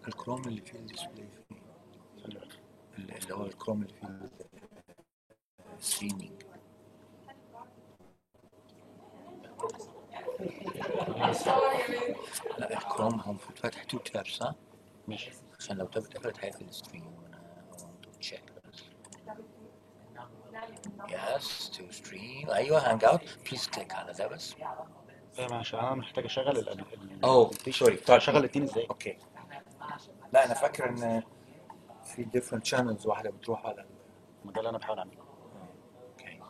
الكروم اللي فيه الديسبلاي فيه، اللي هو الكروم اللي فيه الستريمينج. لا الكروم هم فاتح تو تابس صح؟ ماشي. عشان لو تاب اتقفلت هيقفل الستريم وانا want to check. Yes to stream. ايوه هانج اوت بليز كليك على ده بس. عشان انا محتاج اشغل سوري. طيب اشغل الاثنين ازاي؟ اوكي. لا انا فاكر ان في different channels واحده بتروح على ما ده اللي انا بحاول اعمله. اوكي.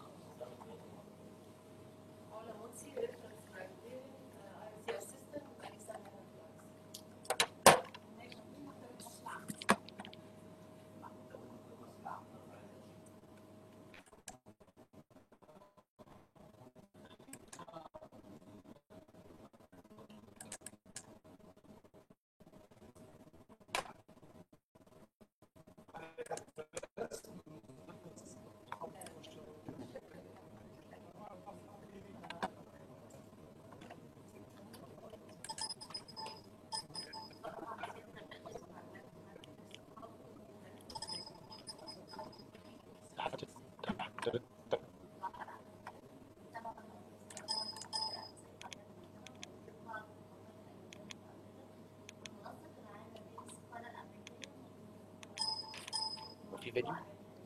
في فيديو؟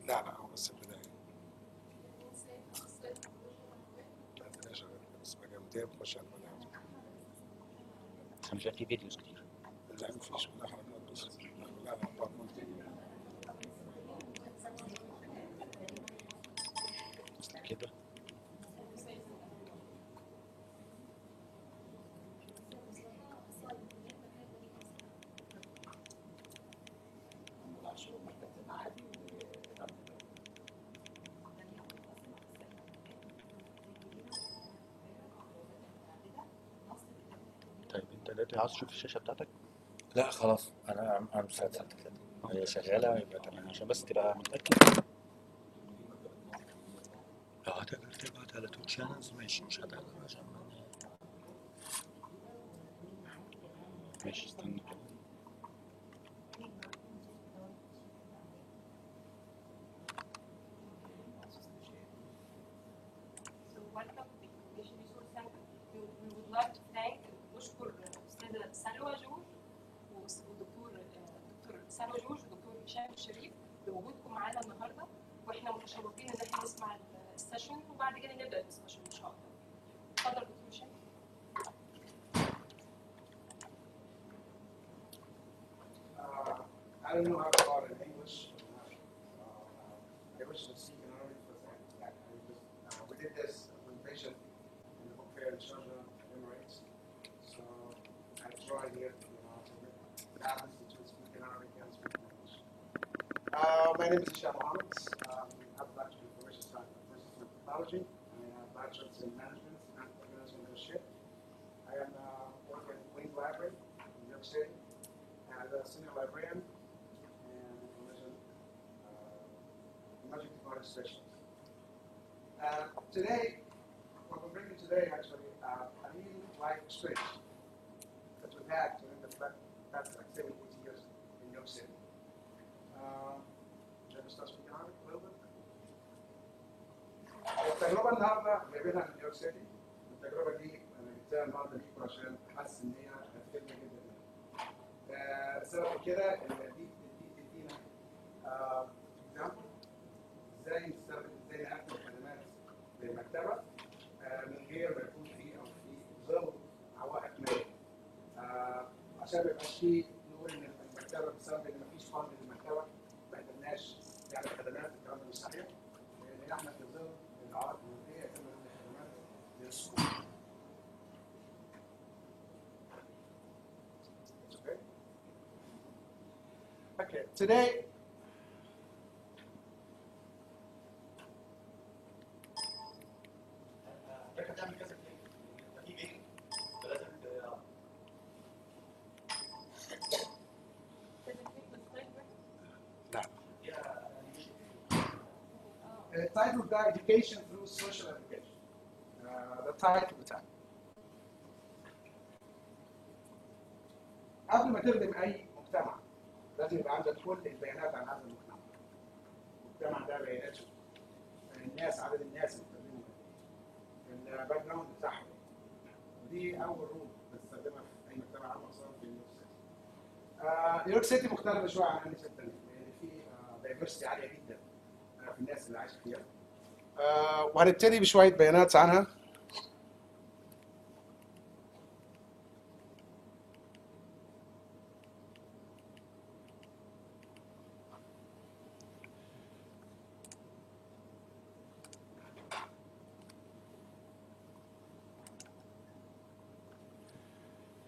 لا هو بس البداية. لا البداية شغالة بس بقى مدير بخش على البداية. بس مش في فيديوز كتير. لا مفيش ولا حركات بس. لا كده. طيب انت دلوقتي عاوز تشوف الشاشة بتاعتك؟ لا خلاص انا مساعد كده هي شغاله يبقى تمام. عشان بس تبقى متأكد. لو هتقدر تبعت على تو channels ماشي، مش هتقدر عشان ماشي استنى كده. نشكر الاستاذه سلوى جورج ودكتور سلوى جورج ودكتور هشام الشريف بوجودكم معانا النهارده، واحنا متشوقين ان احنا نسمع السيشن وبعد كده نبدا الدسكشن ان شاء الله. اتفضل دكتور هشام. I don't know how to call it in English. I wish to speak in Arabic because we did this presentation in the book fair in Sharjah, Emirates. So I tried here to balance between speaking Arabic and speaking English. My name is Hisham Mohammed. I have a Bachelor in Information Science and Business Technology. I have Bachelor's in Management and Organizational Leadership. I am working at Wayne Library in New York City as a senior librarian and emerging technology specialist. Today, what we're bringing today actually a new life experience that we've had during the past like 7 or 8 years in New York City. Should I start speaking Arabic a little bit? التجربة النهارده جايبينها من نيويورك سيتي. التجربة دي أنا جبتها النهارده ليكم عشان حاسس إن هي هتفيدنا جدا. السبب كده إن دي تدينا اكزامبل ازاي نستخدم ازاي نقدم خدمات للمكتبة من غير ما يكون في أو في ظل عوائق مالية. عشان ما يبقاش في نقول إن المكتبة بسبب إن مفيش فند للمكتبة ما قدرناش نعمل خدمات. الكلام ده مش صحيح. لأن إحنا في ظل العوائق المالية يتم الخدمات للسوق. Okay, today title بتاع education through social education. ده التايتل بتاعنا. قبل ما تخدم أي مجتمع لازم يبقى عندك كل البيانات عن هذا المجتمع. المجتمع ده بياناته، الناس، عدد الناس اللي بيستخدموا الباك جراوند بتاعهم. ودي اول رول بنستخدمها في اي مجتمع عام خصوصا في نيويورك سيتي. نيويورك سيتي مختلفه شويه عن الناس الثانيه لان في دايفرستي عاليه جدا في الناس اللي عايشه فيها. وهنبتدي بشويه بيانات عنها.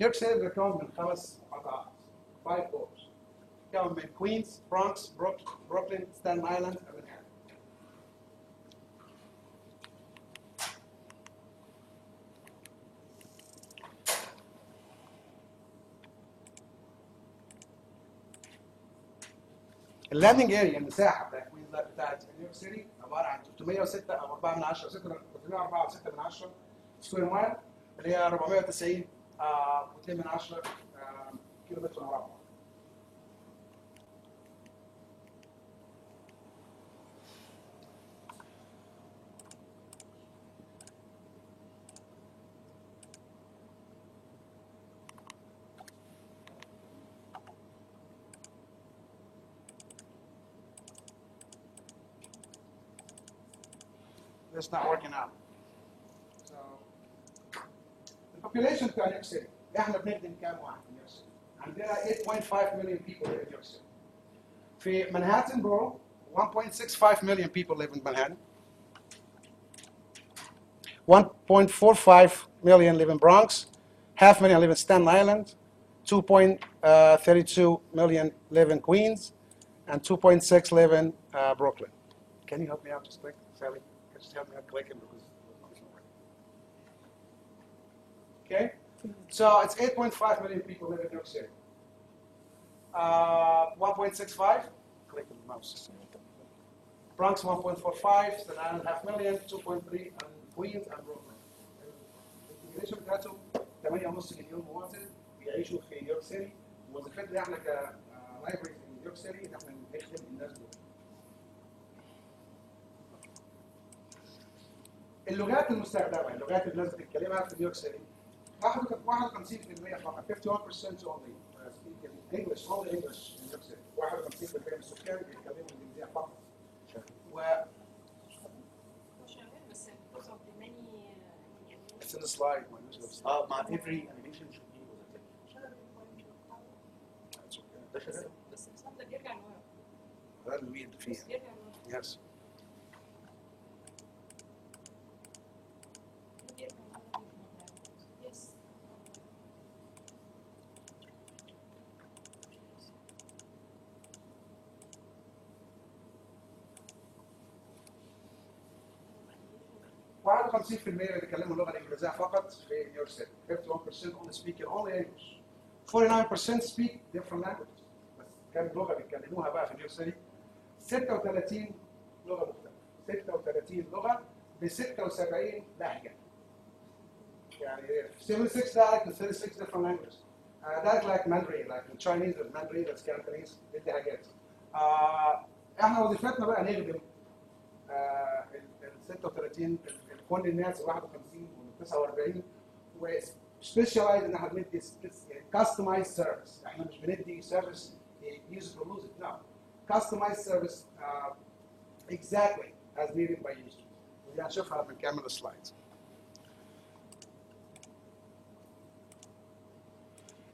نيويورك سيتي بتتكون من 5 قطاعات 5 بورز. بتتكون من كوينز، برونكس، بروكلين، ستان ايلاند، ومنهاتن. اللاندنج اريا، المساحه بتاعت كوينز بتاعت نيويورك سيتي عباره عن 306 او 4 من 10 304 6 من 10 سكوير مايل، اللي هي 490 و2 من 10 كيلو متر مربع. It's not working out. So, the population بتاع نيويورك سيتي، احنا بنخدم كام واحد في نيويورك سيتي؟ عندنا 8.5 million people live in New York City. في مانهاتن برو 1.65 million people live in Manhattan. 1.45 million live in Bronx. 500,000 live in Staten Island. 2.32 million live in Queens. And 2.6 live in Brooklyn. Can you help me out just quick, Sally? Just help me out clicking because it's not working. Okay? So it's 8.5 million people live in New York City. 1.65, click on the mouse. Bronx 1.45, Staten Island 500,000, 2.3 and Queens and Brooklyn. البوبيليشن بتاعتهم 8.5 مليون مواطن بيعيشوا في نيويورك سيتي. وظيفتنا احنا كلايبرري في نيويورك سيتي ان احنا نخدم الناس دول. اللغات المستخدمه، اللغات اللي الناس بتتكلمها في نيويورك سيتي 51% فقط، 51% only speak English, only English in New York City. 51% من السكان بيتكلموا الانجليزيه فقط. It's in the slide. مع every animation should be with a That's okay. ده شغال. بس النظام ده بيرجع لورا. ده اللي فيها. بيرجع لورا. Yes. Yes. وعلى 50% اللي بيتكلموا اللغه الانجليزيه فقط في نيويورك سيتي. 51% only speak only English. 49% speak different languages. بس كام لغه بيتكلموها بقى في نيويورك سيتي؟ 36 لغه مختلفه. 36 لغه ب 76 لهجه. يعني 76 dialect and 36 different languages. Dialect like Mandarin, like the Chinese, the Mandarin, that's Cantonese, بدي حاجات. احنا وظيفتنا بقى نخدم ال 36 كل الناس 51 و 49 وسبيشالايز ان احنا بندي كاستمايز سيرفيس. احنا مش بندي سيرفيس يوز اور لوز ات، نو. كاستمايز سيرفيس exactly as needed by users. ودي هنشوفها بنكمل السلايدز.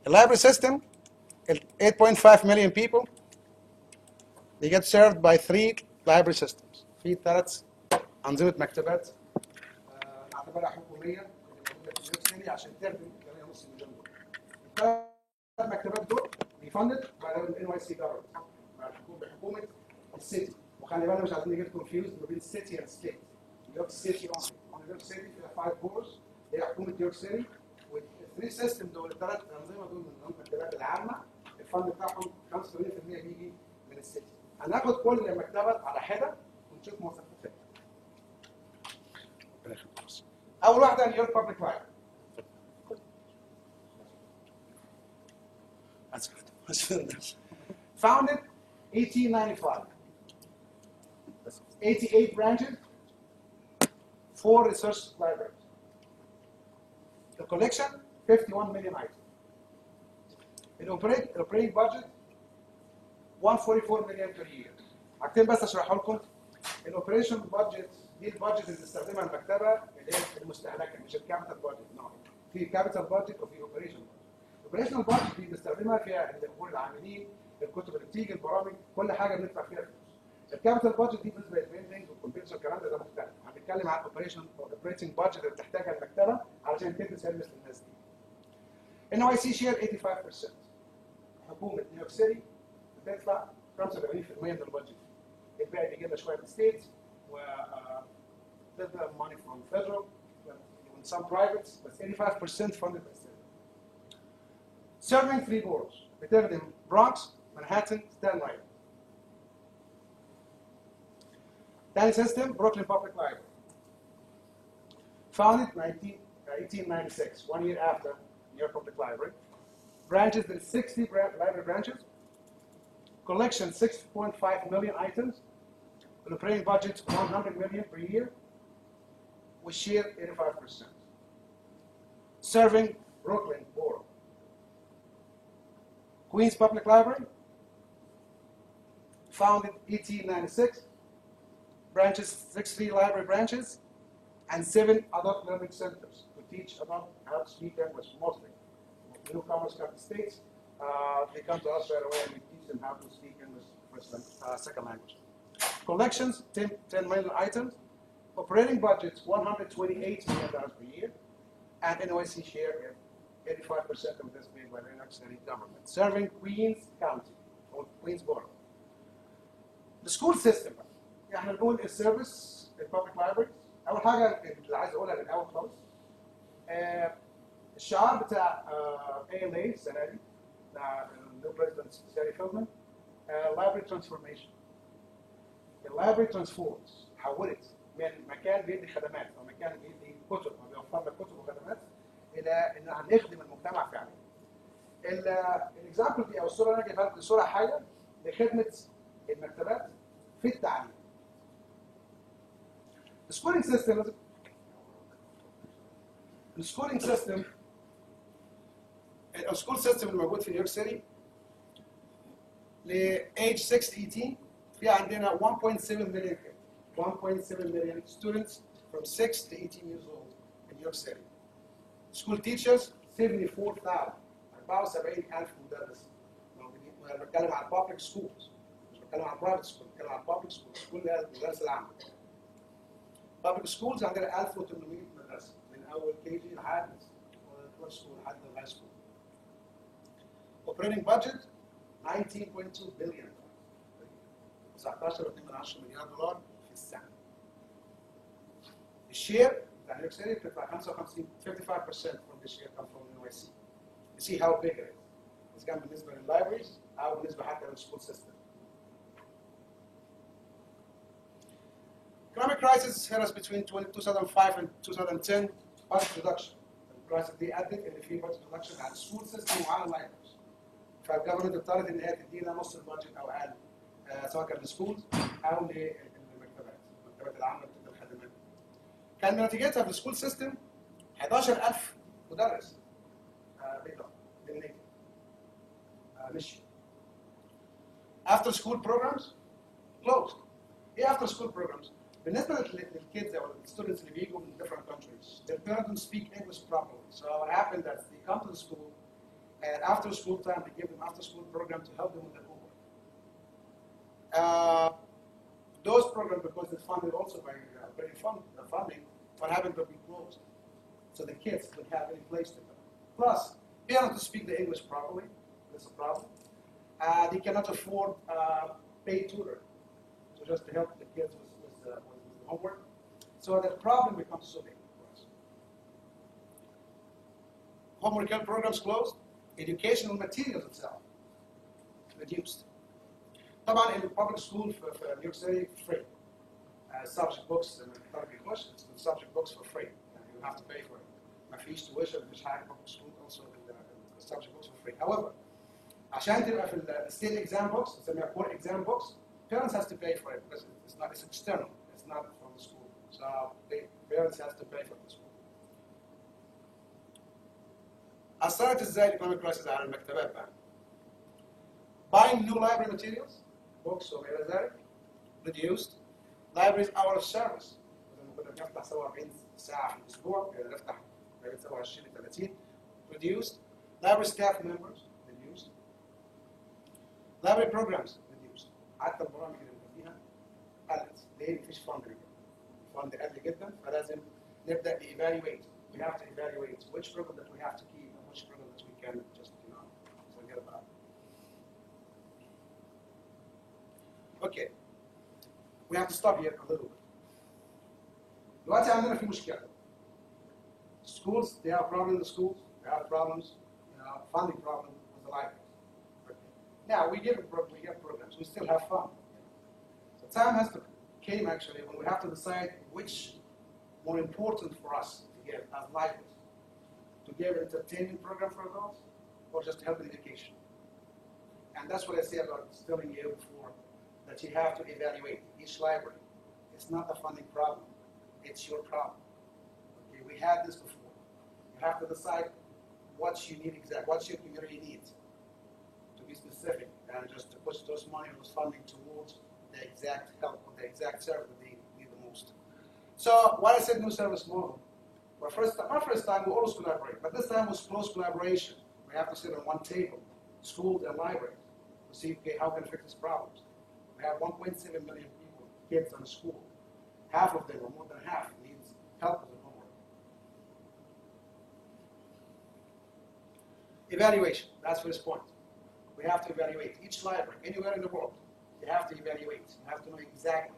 The library system, 8.5 million people, they get served by 3 library systems. في 3 أنظمة مكتبات نعتبرها حكومية اللي موجودة في نيويورك سيتي عشان تخدم 8.5 مليون دول. ال3 مكتبات دول بيفندد by the NYC government بحكومة السيتي. وخلي بالنا مش عايزين نجيب كونفيوز ما بين السيتي والستيت. نيويورك سيتي اونلي. نيويورك سيتي فيها 5 بورز هي حكومة نيويورك سيتي. والثري سيستم دول، الثلاث انظمه دول من المكتبات العامه، الفند بتاعهم 85% بيجي من السيتي. هناخد كل مكتبه على حده ونشوف مواصفاتها. اول واحده نيويورك بابليك لايبرري. Founded 1895. 88 branches, 4 research libraries. The collection, 51 million items. The operating budget, 144 million per year. حاجتين بس اشرحها لكم. الاوبريشن بادجت دي البادجت اللي بتستخدمها المكتبه اللي هي المستهلكه مش الكابيتال بادجت. في كابيتال بادجت وفي اوبريشن بادجت. الاوبريشنال بادجت دي بنستخدمها فيها امور العاملين، الكتب اللي بتيجي، البرامج، كل حاجه بندفع فيها فلوس. الكابيتال بادجت دي بالنسبه للبيلدينج والكمبيوتر والكلام ده مختلف. هنتكلم عن الاوبريشنج بادجت اللي بتحتاجها المكتبه علشان تدي سيرفيس للناس دي. NYC شير 85%. حكومه نيويورك سيتي بتدفع 85% من البادجت. الباقي بيجي لنا شويه من الستيتس و تبدا money from federal and some privates بس 85% funded by state. Serving 3 boroughs بتخدم برونكس، مانهاتن، ستان لاين. تاني سيستم بروكلين Public Library. Founded 1896, 1 year after New York Public Library. Branches, there is 60 library branches. Collection 6.5 million items. An operating budget 100 million per year. We share 85%. Serving Brooklyn Borough. Queens Public Library. Founded 1896. Branches, 60 library branches, and 7 adult learning centers to teach adults how to speak English mostly. Newcomers come to the States, they come to us right away and we teach them how to speak English first second language. Collections, 10 million items. Operating budgets, $128 million per year. And NYC share 85% of this paid by the New York City government. Serving Queens County, or Queens Borough. The school system. احنا بنقول السيرفيس البابليك لايبرز. اول حاجه اللي عايز اقولها من الاول خالص الشعار بتاع ALA السنه دي بتاع النيو بريزيدنت ساري فيلدمان لايبرري ترانسفورميشن. اللايبرري ترانسفورمز حولت من مكان بيدي خدمات او مكان بيدي كتب او بيوفر لك كتب وخدمات الى ان هنخدم المجتمع فعلا. الاكزامبل دي او الصوره اللي انا جايبها لكم صوره حيه لخدمه المكتبات في التعليم. السكولينج سيستم السكول سيستم الموجود في نيويورك سيتي لايج 6 18 في عندنا 1.7 مليون 1.7 مليون students from 6 to 18 years old in New York City. School teachers 74,000 74,000 مدرس موجودين. انا بتكلم عن public schools مش بتكلم عن private schools، بتكلم عن public schools. سكول المدارس العامة. public schools عندنا 1800 مدرسة من أول KG لحد first school لحد high school. Operating budget 19.2 billion. 19.2 مليار دولار في السنة. الشير بتاع نيويورك سيتي بتدفع 55% from this year come from NYC. You see how big it is. إذا كان بالنسبة لللايبريز أو بالنسبة حتى للسكول سيستم. Economic crisis hit us between 2005 and 2010. Budget reduction. The crisis دي أدت إن في budget reduction على السكول سيستم وعلى اللايبريز. فالجفرمنت اضطرت إن هي تدينا نص البادجت أو أقل سواء كان للسكولز أو للمكتبات. المكتبات العامة بتدي الخدمات. كان نتيجتها في السكول سيستم 11,000 مدرس بيطلع بالنيجاتيف مشي. After school programs closed. إيه after school programs؟ بالنسبة للkids أو students اللي بيجوا من different countries, their parents don't speak English properly. So what happened is they come to the school, and after school time, they give them after school program to help them with their homework. Those programs, because they're funded also by funding, what happened to be closed. So the kids don't have any place to go. Plus, they don't speak the English properly. That's a problem. They cannot afford paid tutor to just to help the kids with the homework. So the problem becomes so big for us. Homework help programs closed. Educational materials itself reduced. طبعا in the public school for New York City free. Subject books and the subject books for free. You have to pay for it. ما فيش tuition مش حاجة public school also the subject books for free. However, عشان تبقى في الستيت exam box نسميها core exam box parents has to pay for it because it's external, it's not from the school. So the parents has to pay for the school. أثرت ازاي الايكونوميك كرايسيس على المكتبات بقى؟ Buying new library materials, books وما إلى ذلك, reduced. Libraries hour of service. لما كنا بنفتح 47 ساعة في الأسبوع كنا نفتح ما بين 27 ل 30. Reduced. Library staff members reduced. Library programs reduced. حتى البرامج اللي فيها قلت. ليه؟ مفيش فند. الفند قل جدا فلازم نبدأ evaluate. We have to evaluate which program that we have to keep and which program that we can just forget about. Okay. We have to stop here a little bit. دلوقتي عندنا في مشكلة. Schools, they have problems in the schools. They have problems, funding problems with the libraries. Okay. Now we get programs. We still have fun. So time has to came actually when we have to decide which more important for us to get as libraries, to give an entertainment program for adults, or just help in education. And that's what I say about telling you before, that you have to evaluate each library. It's not a funding problem. It's your problem. Okay, we had this before. You have to decide what you need exactly, what your community needs, to be specific, and just to push those money, those funding towards the exact help or the exact service that they need the most. So why I said new service model? Well, my first time we always collaborate, but this time was close collaboration. We have to sit on one table, schools and libraries, to see okay, how can we fix these problems. We have 1.7 million people, kids in school. Half of them, or more than half, needs help with the homework. Evaluation, that's first point. We have to evaluate each library, anywhere in the world. You have to evaluate. You have to know exactly.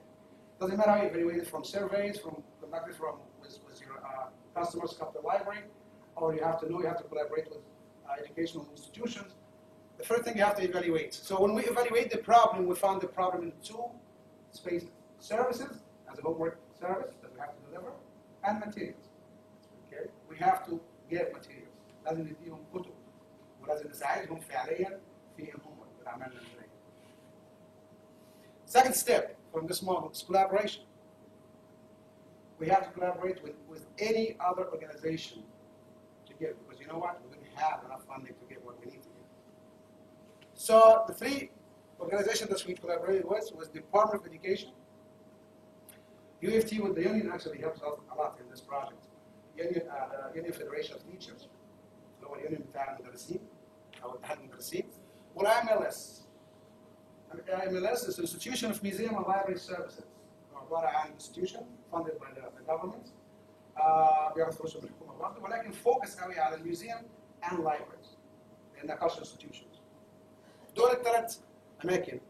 Doesn't matter how you evaluate it from surveys, conducted with your customers come to the library, or you have to know, you have to collaborate with educational institutions. The first thing you have to evaluate. So when we evaluate the problem, we found the problem in two spaces. Services, as a homework service that we have to deliver, and materials. Okay? We have to get materials. لازم نديهم كتب ولازم نساعدهم فعليا في الهومورك والأعمال المنزلية. Second step from this model is collaboration. We have to collaborate with any other organization to give, because you know what? We don't have enough funding to get what we need to get. So the three organizations that we collaborated with was the Department of Education. UFT with the union actually helps us a lot in this project. Union Federation of Teachers. هو اليونيون بتاع المدرسين أو اتحاد المدرسين. والIMLS. IMLS is the Institution of Museum and Library Services. عبارة عن institution funded by the government. بياخد فلوس من الحكومة برضه ولكن فوكس قوي على الميوزيوم and libraries. لأنها cultural institutions. دول الثلاث أماكن.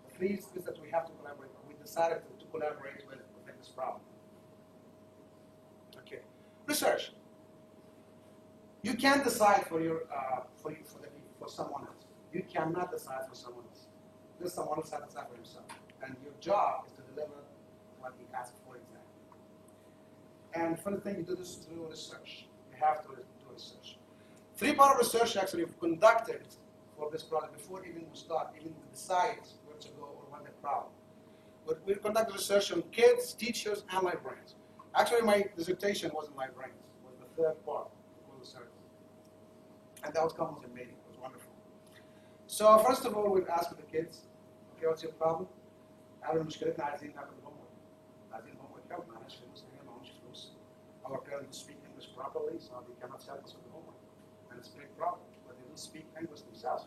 The three things that we have to collaborate. We decided to collaborate with this problem. Okay. Research. You can't decide for someone else. You cannot decide for someone else. This someone else has to decide for himself. And your job is to deliver what he asks for exactly. And for the thing you do this through research. You have to do research. Three part of research actually we've conducted for this project before even we start, even we decide where to go or what the problem. But we conducted research on kids, teachers, and librarians. Actually, my dissertation wasn't librarians. It was the third part of the research. And the outcome was amazing. It was wonderful. So first of all, we've asked the kids, okay, what's your problem? قالوا مشكلتنا عايزين ناخد homework. عايزين homework help. معناش فلوس هنا معهمش فلوس. Our parents speak English properly, so they cannot help us with the homework. And it's a big problem. But they don't speak English themselves.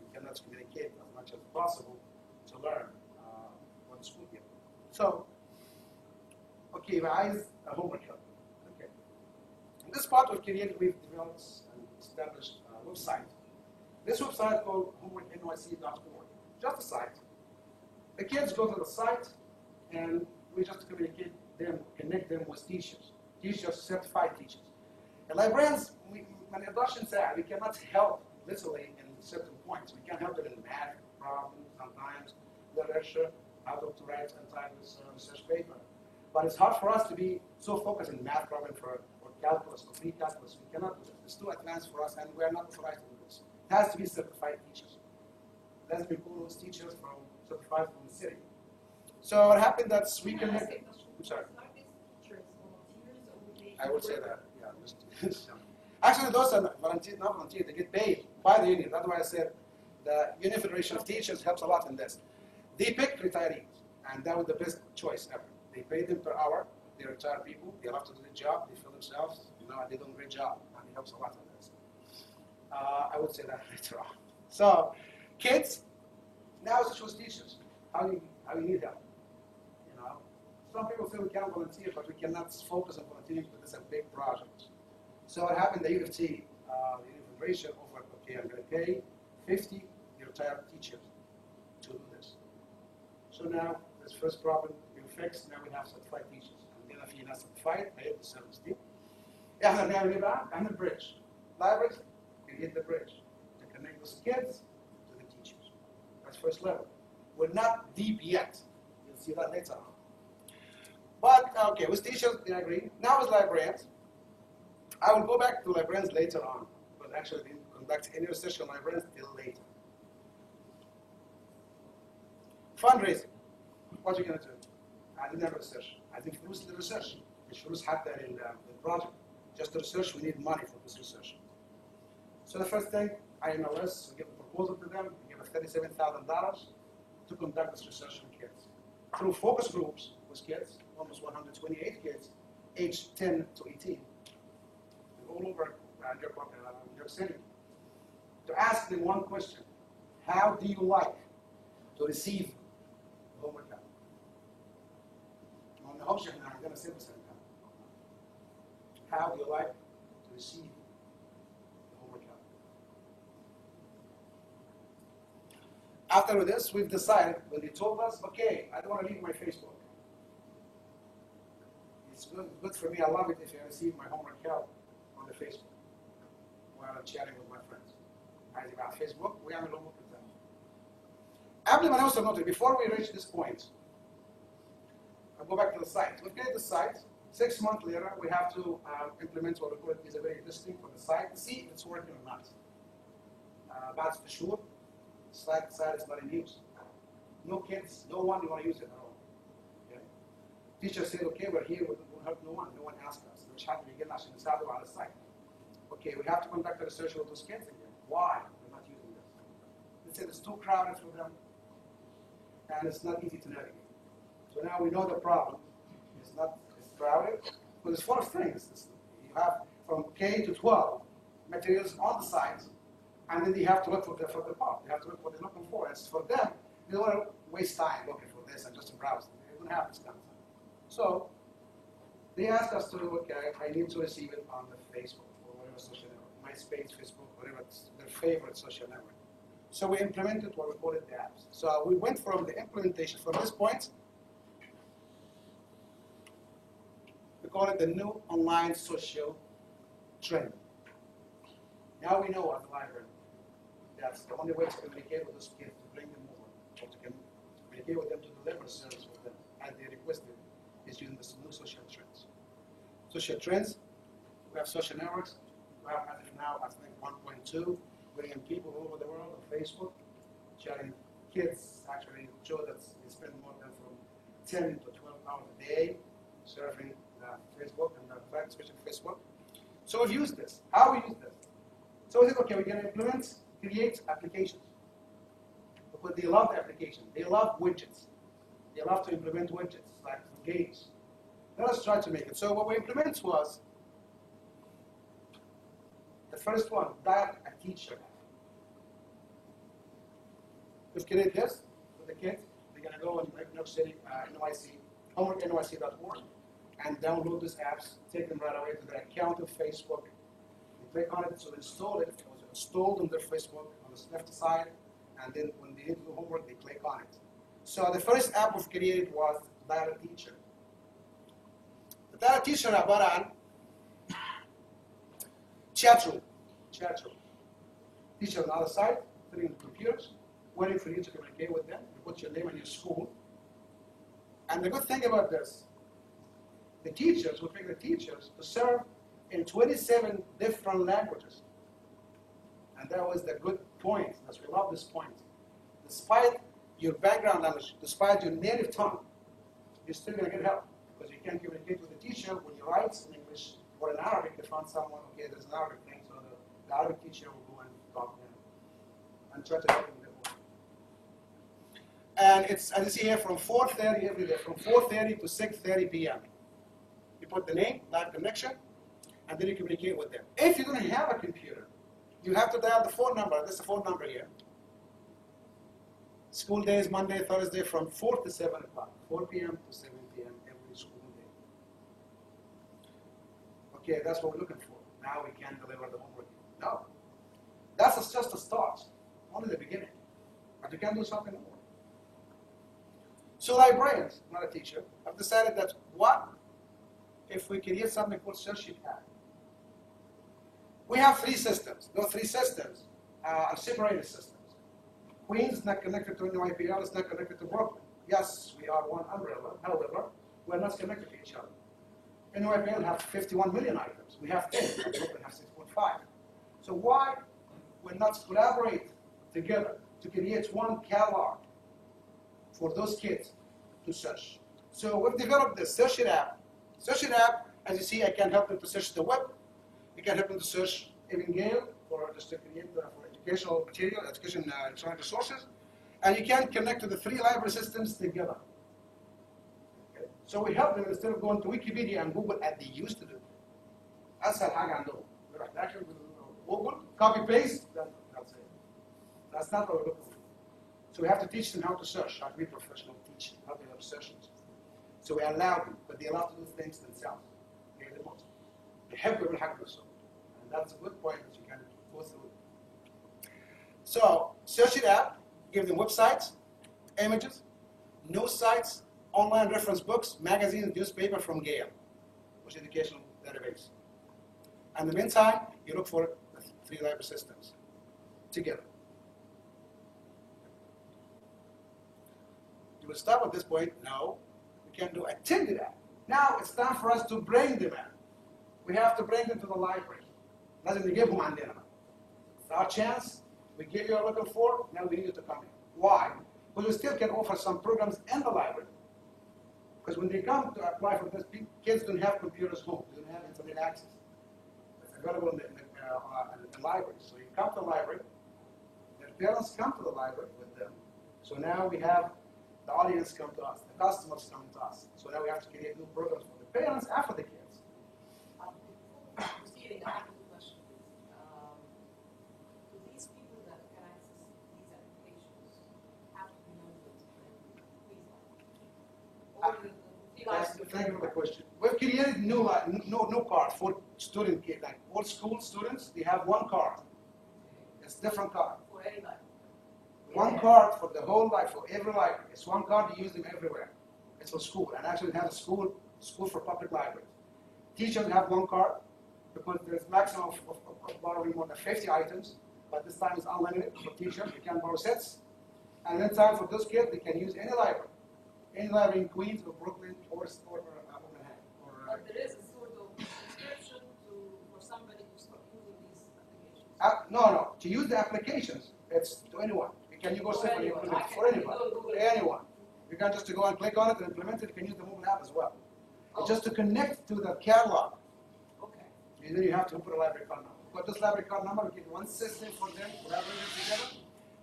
You cannot communicate as much as possible to learn what the school gives. So, okay, يبقى عايز homework help. Okay. In this part of Korean, we've developed and established a website. This website called homeworknyc.org. Just a site. The kids go to the site, and we just communicate them, connect them with teachers. Teachers, certified teachers. And librarians, we cannot help literally in certain points. We can help them in math problems sometimes, literature, how to write and type this research paper. But it's hard for us to be so focused in math problem or calculus or pre-calculus. We cannot do this. It's too advanced for us, and we are not authorized to do this. It has to be certified teachers. Let's be cool those teachers from certified from the city. So what happened that we can make it. I'm sorry. I would say that. Yeah. Just, actually, those are not volunteer. They get paid by the union. That's why I said the Union Federation of Teachers helps a lot in this. They pick retirees, and that was the best choice ever. They pay them per hour. They're retired people. They love to do the job. They feel themselves. They do a great job, and it helps a lot in this. I would say that later on. So, kids, now it's choose teachers. How you need help? Some people say we can volunteer, but we cannot focus on volunteering because it's a big project. So what happened? The U of T, the Union Federation offered, okay, I'm going to pay 50 retired teachers to do this. So now this first problem been fixed. Now we have certified teachers. عندنا في ناس certified هيئة السيرفيس دي. احنا بنعمل ايه بقى؟ احنا bridge. Libraries, we get the bridge to connect those kids to the teachers. That's first level. We're not deep yet. You'll see that later on. But, okay, with teachers, they agree. Now with librarians, I will go back to librarians later on, but actually didn't conduct any research on librarians till later. Fundraising. What are you going to do? I didn't have research. I think فلوس للresearch. مش فلوس حتى للproject. Just the research, we need money for this research. So the first thing, IMLS, we give a proposal to them, we give us $37,000 to conduct this research on kids. Through focus groups with kids, almost 128 kids, aged 10 to 18, all over New York City, to ask them one question: how do you like to receive homework help? On the option, I'm going to say this. How do you like to receive homework help? After this, we've decided, when they told us, okay, I don't want to leave my Facebook. It's good for me. I love it if I receive my homework help on the Facebook while I'm chatting with my friends. عايز يبقى على Facebook ويعمل homework بتاعه. قبل ما نوصل النقطة, before we reach this point, I'll go back to the site. We've created the site. 6 months later, we have to implement what we call feasibility testing for the site to see if it's working or not. بعد شهور, the site is not in use. No kids, no one want to use it at all. Okay? Teacher said, okay, we're here, we'll help no one. No one asked us. مش حد بيجي عشان نساعده على السايت. Okay, we have to conduct a research with those kids again. Why they're not using this? They said it's too crowded for them, and it's not easy to navigate. So now we know the problem. It's crowded, but it's full of things. You have from K to 12 materials on the site, and then they have to look for the part. They have to look what they're looking for. As for them, they don't want to waste time looking for this and just to browse. They don't have this kind of time. So they asked us to, okay, I need to receive it on the Facebook or whatever social network, MySpace, Facebook, whatever it's their favorite social network. So we implemented what we call it the apps. So we went from the implementation from this point. We call it the new online social trend. Now we know as a library that's the only way to communicate with those kids, to bring them over, or to communicate with them, to deliver service with them as they requested, is using the new social trends. Social trends, we have social networks. We have, as of now, I think 1.2 million people all over the world on Facebook, chatting. Kids actually show that they spend more than from 10 to 12 hours a day surfing Facebook and especially Facebook. So we've used this. How we use this? So we said, okay, we're going to create applications. Because they love the application. They love widgets. They love to implement widgets, like games. Let us try to make it. So what we implemented was, the first one, Dial a Teacher app. We've created this for the kids. They're going to go on New York City, NYC, homeworknyc.org, and download these apps, take them right away to their account of Facebook. You click on it, so install it. It was installed on their Facebook on the left side, and then when they need to do homework, they click on it. So the first app we've created was Dial a Teacher. The Dial a Teacher عبارة عن chat room. Teacher on the other side, sitting on the computers, waiting for you to communicate with them. You put your name and your school. And the good thing about this, the teachers will pick the teachers to serve in 27 different languages. And that was the good point. That's we love this point. Despite your background knowledge, despite your native tongue, you're still going to get help because you can't communicate with the teacher when you write in English or in Arabic. They found someone, okay, there's an Arabic thing, so the Arabic teacher will go and talk to him and try to help him get more. And it's, as you see here, from 4:30 every day, from 4:30 to 6:30 p.m. You put the name, live connection, and then you communicate with them. If you don't have a computer, you have to dial the phone number. This is the phone number here. School days, Monday, Thursday, from 4 to 7 o'clock, 4 p.m. to 7 p.m. every school day. Okay, that's what we're looking for. Now we can deliver the homework. No, that's just a start, only the beginning. But you can do something more. So librarians, not a teacher, have decided that what if we create something called Search It App? We have three systems. Those three systems are separated systems. Queens is not connected to NYPL, it's not connected to Brooklyn. Yes, we are one umbrella. However, we're not connected to each other. NYPL have 51 million items. We have 10, and Brooklyn has 6.5. So why we're not collaborate together to create one catalog for those kids to search? So we've developed this Search It App. Search It App, as you see, I can help them to search the web. You can help them to search even Gale for just to create for educational material, education electronic resources. And you can connect to the three library systems together. Okay. So we help them instead of going to Wikipedia and Google as they used to do. أسهل حاجة عندهم. يروح داخل Google, copy paste, that's it. That's not what we're looking for. So we have to teach them how to search, how to be professional teaching, how to have searches. So we allow them, but they allow to do things themselves. They're the most. They help people hack themselves. And that's a good point that you can go through. So, Search It App, give them websites, images, news sites, online reference books, magazines, newspaper from Gale, which is educational database. And in the meantime, you look for the three library systems together. You will stop at this point? No. We can do attended app. Now it's time for us to bring them in. We have to bring them to the library. لازم نجيبهم عندنا. It's our chance. We give you what you're looking for. Now we need you to come in. Why? Because we still can offer some programs in the library. Because when they come to apply for this, kids don't have computers home. They don't have internet access. It's available in the library. So you come to the library. Their parents come to the library with them. So now we have the audience come to us. The customers come to us. So now we have to create new programs for the parents and for the kids. Proceeding, I have a question. Do these people that can access these applications have to be members of the Thank you for the question. We've created new card for student kids. Like all school students, they have one card. It's different card. For any library? One card for the whole life, for every library. It's one card, you use them everywhere. It's for school. And actually, we have a school for public libraries. Teachers have one card because there's maximum of borrowing more than 50 items. But this time it's unlimited for teachers. You can borrow sets. And then time for those kids, they can use any library. Any library in Queens or Brooklyn or Manhattan. But there is a sort of subscription for somebody to start using these applications. No. To use the applications, it's to anyone. Can you go separately implement it for anyone? Anyone. You can just go and click on it and implement it. You can use the mobile app as well. Just to connect to the catalog. Okay. Then you have to put a library card number. Put this library card number, we get one system for them, collaborating together.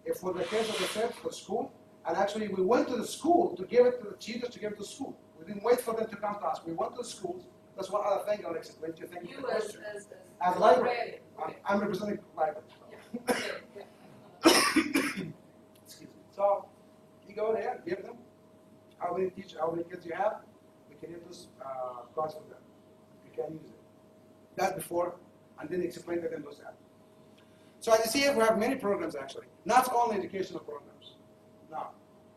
If for the case of the set for school, and actually we went to the school to give it to the teachers to give it to school. We didn't wait for them to come to us. We went to the schools. That's one other thing I'll explain to you. Thank you for the question. As library. Okay. I'm representing library. Yeah. Okay. Excuse me. So you go there, give them how many kids you have. We can use those cards for them. You can use it. That's before, and then explain to them those apps. So as you see here, we have many programs actually. Not only educational programs. No.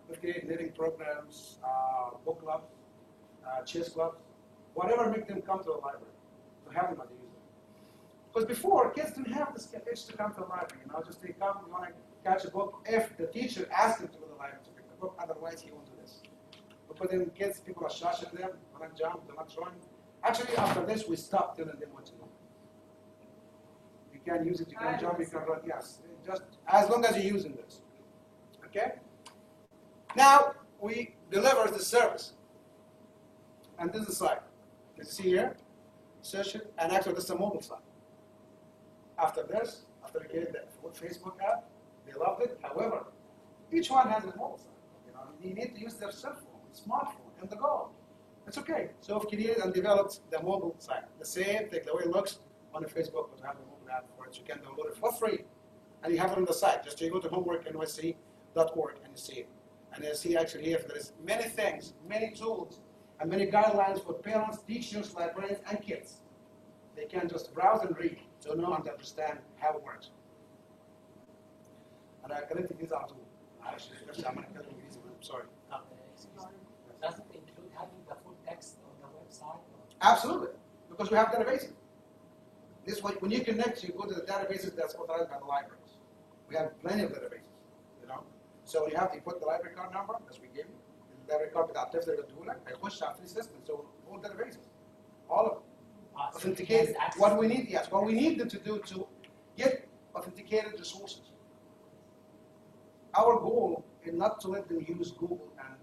We create knitting programs, book clubs, chess clubs, whatever make them come to the library, to have them as a user. Because before, kids didn't have this itch to come to the library. Just they come, you want to catch a book if the teacher asks them to go to the library to pick the book, otherwise he won't do this. We put in kids, people are shushing them, they're not jump, they're not throwing. Actually, after this, we stopped telling them what to do. You You can use it, you can jump, you can run, yes. Just as long as you're using this. Okay? Now, we deliver the service. And this is the site. You see here, search it, and actually this is a mobile site. After this, after we created the Facebook app, they loved it. However, each one has a mobile site. You need to use their cell phone, smartphone, and the go. It's okay. So we've created and developed the mobile site. The same thing, the way it looks on the Facebook, but we have a mobile app for it. You can download it for free. And you have it on the site. Just you go to homeworknysc.org and you see it. And you see actually here there is many things, many tools, and many guidelines for parents, teachers, librarians, and kids. They can just browse and read to know and understand how it works. And I can these out too. Actually, I'm going to tell you easy, I'm sorry. Does it include having the full text on the website? Absolutely, because we have databases. This way, when you connect, you go to the databases that's authorized by the libraries. We have plenty of databases, So you have to put the library card number, as we gave you. The library card بتاع الطفل اللي بديهولك هيخش على free system. So all databases, all of them. Authenticated. What we need, yes, what we need them to do to get authenticated resources. Our goal is not to let them use Google and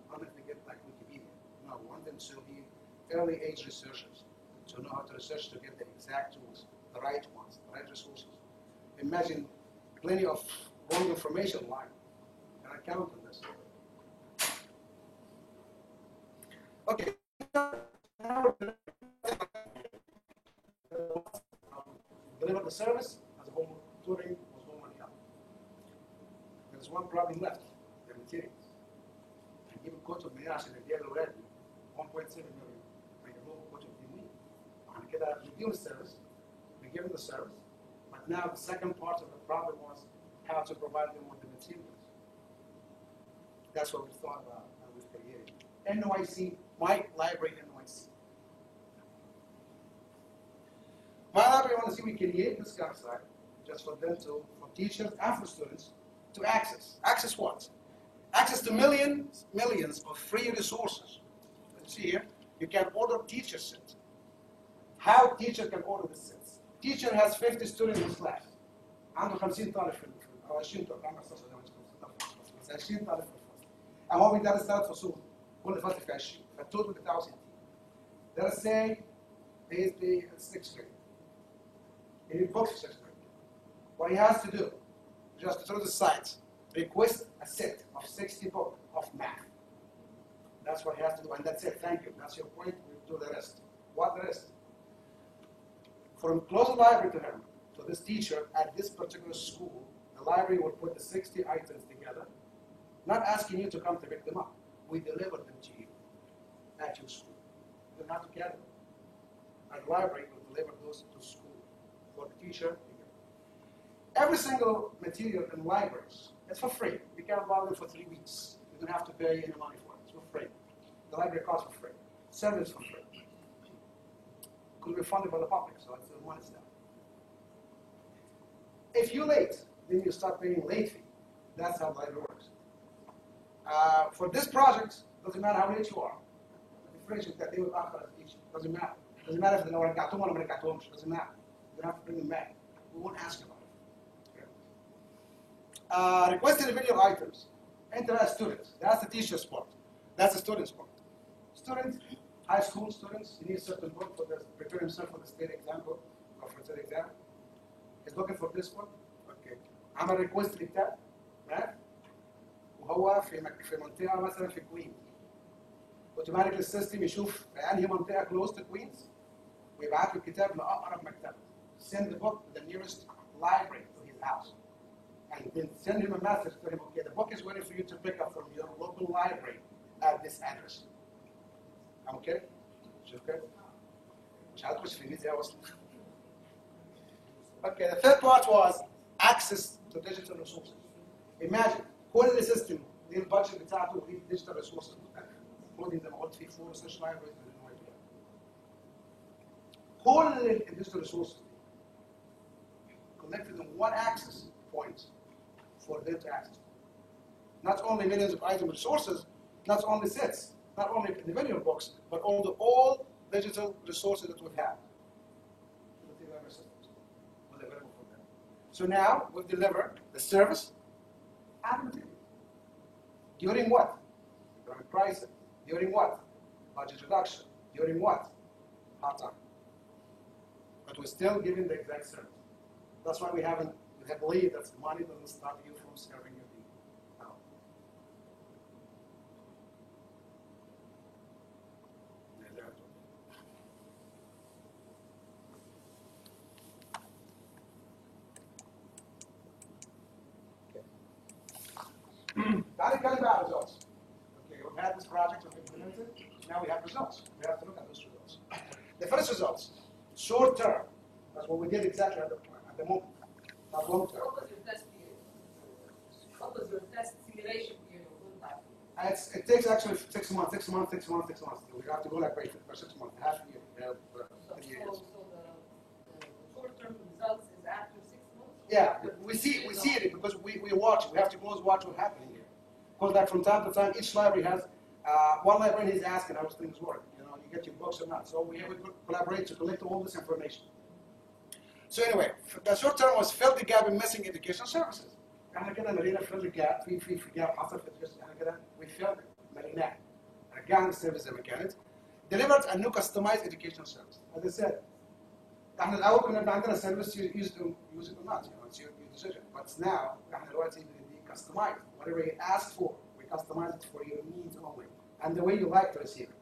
get like Wikipedia. No, we want them to be early age researchers, to know how to research to get the exact tools, the right ones, the right resources. Imagine plenty of wrong information online. Can I count on this? Okay. Deliver the service as a home tutoring was homework help. There's one problem left, the materials. هنجيب الكتب منين عشان نديها للأولاد 1.7 million هيجيبوا الكتب دي منين؟ وعن كده نديهم السيرفيس, we give them the service, but now the second part of the problem was how to provide them with the materials. That's what we thought about and we created. NYC, My Library NYC. My library, want to see we create this kind of site just for them to, for teachers and for students to access. Access what? Access to millions of free resources. Let's see here. You can order teacher sets. How teacher can order the sets? Teacher has 50 students in his class. عنده 50 طالب في أو 20 طالب عنده 20 طالب في الفصل. هو بيدرس 3 فصول. كل فصل في 20. فالتوتال بتاعه 60. Let's say he is the 6th grade. He needs books for 6th grade. What he has to do, just through the site, request a set of 60 books of math. That's what he has to do, and that's it. Thank you. That's your point. We'll do the rest. What the rest? From close the library to him, to this teacher at this particular school, the library will put the 60 items together, not asking you to come to pick them up. We deliver them to you at your school. You don't have to carry them. And the library will deliver those to school for the teacher. Every single material in libraries, it's for free. You can borrow them for 3 weeks. You don't have to pay any money for it. It's for free. The library costs for free. Service for free. Could be funded by the public, so it's one step. If you're late, then you start paying late fee. That's how the library works. For this project, doesn't matter how late you are. The French that they will offer as teacher. Doesn't matter. Doesn't matter if they know رجعتهم ولا ما رجعتهمش. Doesn't matter. You don't have to bring them back. We won't ask about it. Okay. Requesting individual items. Enter as students. That's the teacher's part. That's the student's part. Students, high school students, he needs a certain book for prepare himself for the state exam book or for the state exam. He's looking for this one. Okay. عمل ريكوست لكتاب ماث وهو في منطقه مثلا في كوينز. اوتوماتيكلي السيستم يشوف في انهي منطقه كلوز تو كوينز ويبعت له الكتاب لاقرب مكتبه. Send the book to the nearest library to his house. And then send him a message to him, okay, the book is waiting for you to pick up from your local library at this address. Okay? Okay? مش هتخش في الانجليزي اصلا. Okay, the third part was access to digital resources. Imagine كل سيستم ليه البادجت بتاعته وليه الديجيتال ريسورسز بتاعته. including زي ما قلت في 4 research libraries in NYU. كل الديجيتال ريسورسز collected in one access point for them to access. Not only millions of item resources, not only sets, not only individual books, but all digital resources that we have. Was available for them. So now we've delivered the service and the material. During what? Economic crisis. During what? Budget reduction. During what? Hard time. But we're still giving the exact service. That's why we have believed that money doesn't stop you from serving your people. No. تعال نتكلم بقى على results. Okay, we've had this project, we've implemented it. Now we have results. We have to look at those results. The first results, short term. That's what we did exactly at the moment. Not long term. What was your test period? What was your test simulation period? It takes actually 6 months. We have to go like for 6 months, half a year. So the short-term results is after 6 months? Yeah, we see it because we watch. We have to close watch what's happening here. Because like from time to time, each library has one librarian is asking how things work. You know, you get your books or not. So we collaborate to collect all this information. So anyway, the short term was fill the gap in missing education services. احنا كده ملينا fill the gap في gap حصل في education. احنا كده we filled it مليناه. رجعنا السيرفيس زي ما كانت. Delivered a new customized educational service. As I said, احنا الاول كنا بيبقى عندنا سيرفيس use it or not. You know, it's your decision. But now احنا دلوقتي بندي customized. Whatever you ask for, we customize it for your needs only and the way you like to receive it.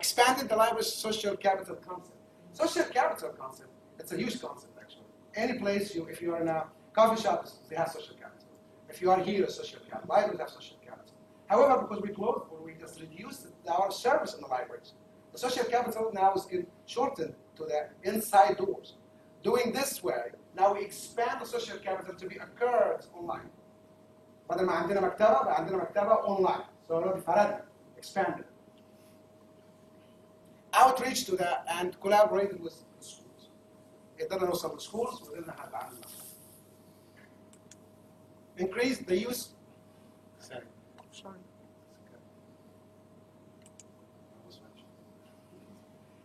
Expanded the library's social capital concept. Social capital concept. It's a huge concept, actually. Any place, if you are in a coffee shop, they have social capital. If you are here, social capital. Libraries have social capital. However, because we closed or we just reduced our service in the libraries, the social capital now is shortened to the inside doors. Doing this way, now we expand the social capital to be occurred online. بدل ما عندنا مكتبة بقى عندنا مكتبة online. So already فرقنا, expanded. Outreach to the and collaborated with the schools. قدرنا نوصل للschools وقدرنا نتعامل معهم. Increase the use. Sorry.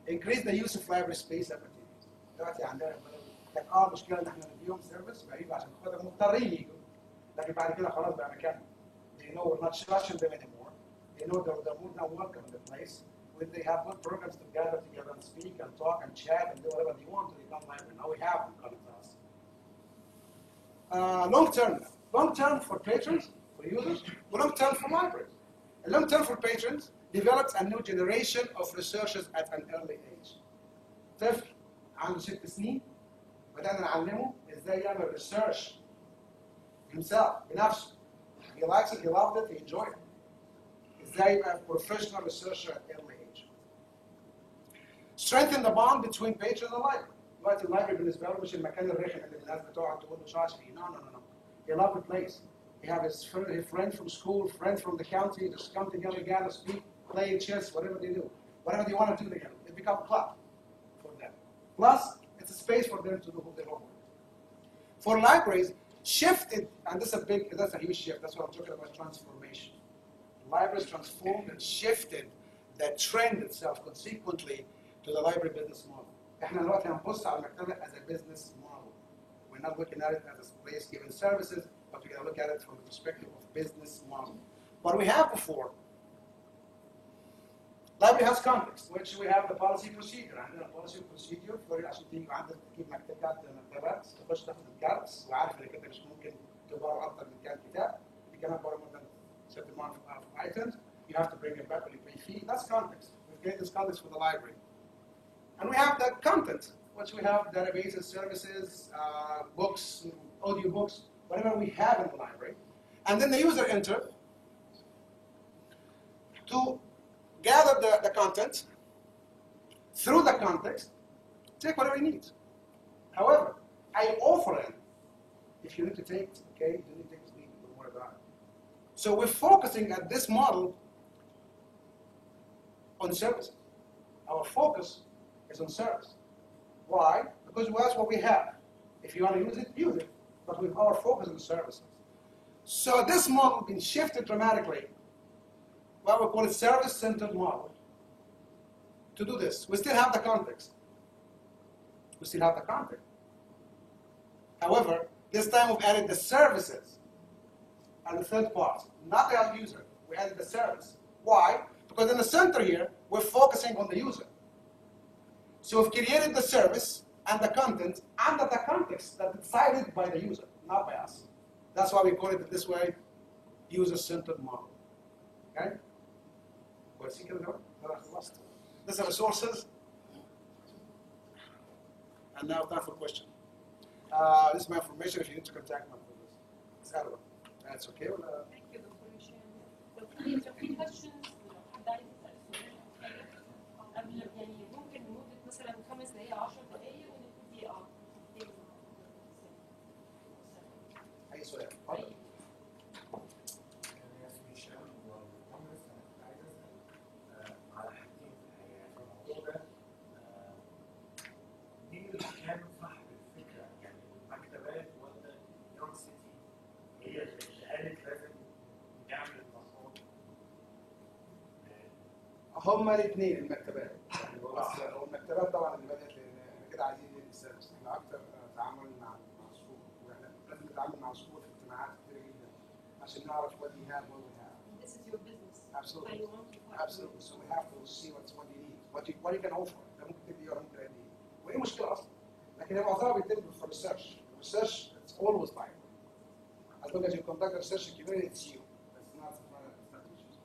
Increase the use of library space and materials. دلوقتي عندنا لك مشكلة ان احنا نديهم سيرفيس غريب عشان خاطر مضطرين يجوا. لكن بعد كده خلاص بقى مكان. They know we're not shushing them anymore. They know they're more than welcome in the place. When they have good programs to gather together and speak and talk and chat and do whatever they want to become library. Now we have them coming to us. Long term for patrons, for users, long term for libraries. Long term for patrons develops a new generation of researchers at an early age. طفل عنده 6 سنين بدأنا نعلمه ازاي يعمل research himself بنفسه. He likes it, he loved it, he enjoyed it. ازاي يبقى professional researcher at early age. Strengthen the bond between patrons and library. دلوقتي اللايبرري بالنسبه له مش المكان الرخم اللي الناس بتقعد تقول له شاش فيه. No. He loved the place. He have his friend from school, friend from the county, just come together, gather, speak, play chess, whatever they do. Whatever they want to do together. It becomes a club for them. Plus, it's a space for them to do their homework. For libraries, shifted, and that's a huge shift. That's what I'm talking about, transformation. Libraries transformed and shifted the trend itself consequently to the library business model. احنا دلوقتي هنبص على المكتبة as a business model. We're not looking at it as a place giving services, but we're going to look at it from the perspective of business model. What we have before, library has context, which we have the policy procedure. عندنا policy procedure for عشان تيجي عندك تجيب مكتبات تخش تاخد الكارتس وعارف انك انت مش ممكن تبرر اكتر من كام كتاب. You cannot borrow more than a certain amount of items. You have to bring it back when you pay fee. That's context. We create this context for the library. And we have the content, which we have databases, services, books, audio books, whatever we have in the library. And then the user enter to gather the content through the context, take whatever he needs. However, I offer him, if you need to take it, okay, you need to take it, don't worry about it. So we're focusing at this model on services. Our focus is on service. Why? Because that's what we have. If you want to use it, but with our focus on services. So this model has been shifted dramatically, what we call a service-centered model, to do this. We still have the context. However, this time we've added the services and the third party, not the end user. We added the service. Why? Because in the center here, we're focusing on the user. So we've created the service and the content under the context that's decided by the user, not by us. That's why we call it this way, user-centered model. Okay? These are resources. And now time for question. This is my information if you need to contact me for this. Salwa. That's okay? Thank you, Dr. Hisham. لو في questions لو حد عايز يسأل سؤال قبل يعني ممكن لمدة مثلا 5 دقايق 10 دقايق ونبتدي أي سؤال؟ أي على حاجتين في الحقيقة. الموضوع ده مين اللي كان صاحب الفكرة؟ يعني المكتبات ولا نيويورك سيتي هي اللي قالت لازم نعمل المشروع؟ هما الاثنين المكتبات. يعني بس هو المكتبات طبعا اللي بدأت لأن احنا كده عايزين ندي السيرفيس. احنا أكتر تعامل مع السوق واحنا لازم نتعامل مع السوق في اجتماعات كتير جدا عشان نعرف what we have, what we have. This is your business. Absolutely. So you want to find Absolutely. So we have to see what you need, what you can offer. ده ممكن تدي ولا ممكن ادي. وايه المشكله اصلا؟ لكن هي معظمها بيتم في الريسيرش. الريسيرش it's always time. As long as you conduct research in community, it's you. It's not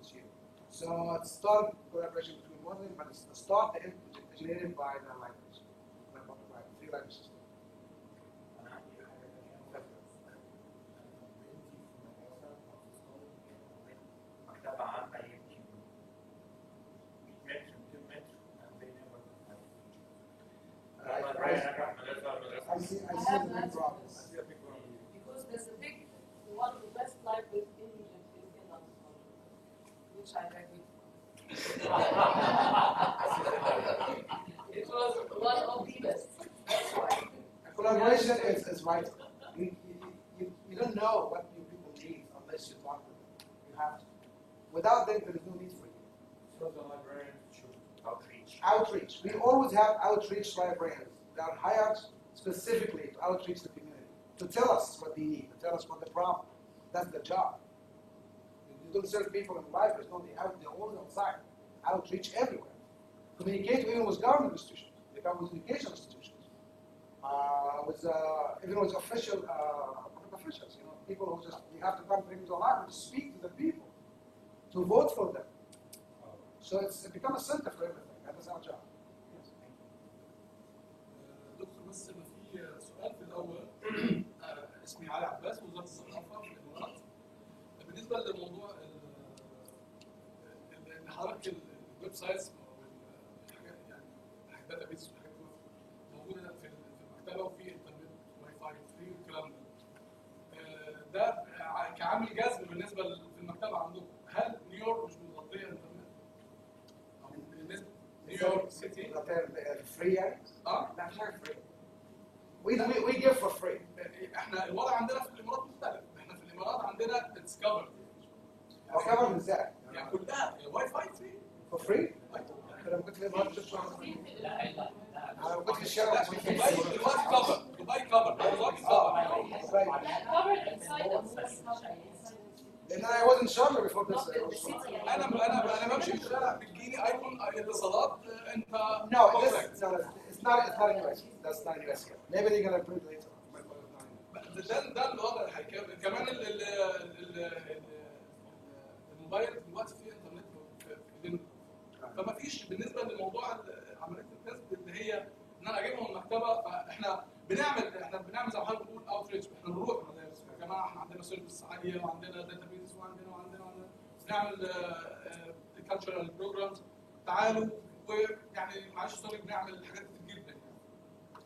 it's you. So it's start collaboration between Muslim, but it's the start the engineering by the libraries. The public library, free library system. أنا عندي حاجة تانية. بنتي في المدرسة هتوصل مكتبة عامة يمكن 100 متر 200 متر and they never I see a big problem. I see a big problem. Because there's a big, one of the best libraries in Egypt is in London, which I read with. It was one of the best. That's why. Collaboration is vital. You don't know what your people need unless you talk to them. You have to. Without them, there is no need for you. So the librarian should outreach. Outreach. We always have outreach librarians that are hired specifically to outreach the community, to tell us what they need, to tell us what the problem. That's the job. You don't serve people in libraries, no, they're always outside. Outreach everywhere. Communicate even with government institutions. They come with education institutions. Even with official public officials, you know, people who just you have to come to the library to speak to the people, to vote for them. So it becomes a center for everything. That's our job. Yes. دكتور بس ما في سؤال في الاول. اسمي علي عباس، وزاره الثقافه في الامارات. بالنسبه لموضوع ان حضرتك الويب سايتس والحاجات يعني الداتا بيس والحاجات دي موجوده في المكتبه وفي انترنت واي فاي فري والكلام ده. ده كعامل جذب بالنسبه في المكتبه عندكم، هل نيويورك مش مغطيه انترنت؟ او بالنسبه نيويورك سيتي Free يعني؟ اه لا مش حاجة free. We give for free. احنا الوضع عندنا في الامارات مختلف. احنا في الامارات عندنا اتس كفرد هو كمان ازاي؟ يعني كلها واي فاي فري. For free؟ أنا لما كنت في الإمارات شفت واحد. أنا لما كنت في الشارع دبي كفر، دبي كفر، دبي كفر. covered inside of this لأن I wasn't sure before this. انا بمشي في الشارع بتجيني ايفون اتصالات انت No, it's not in US. That's not in US yet. Maybe they're gonna put it later. ده الوضع الحقيقي. كمان الموبايل دلوقتي فيه انترنت في ايدينا، فما فيش بالنسبه لموضوع عمليه الكسب اللي هي ان انا اجيبهم المكتبه. فاحنا بنعمل زي ما حضرتك بتقول اوتريتش. احنا بنروح المدارس يا جماعه، احنا عندنا سيرفيس عاليه وعندنا داتا بيز وعندنا بنعمل كالتشرال بروجرامز. تعالوا ويعني معلش سوري بنعمل حاجات كتير جدا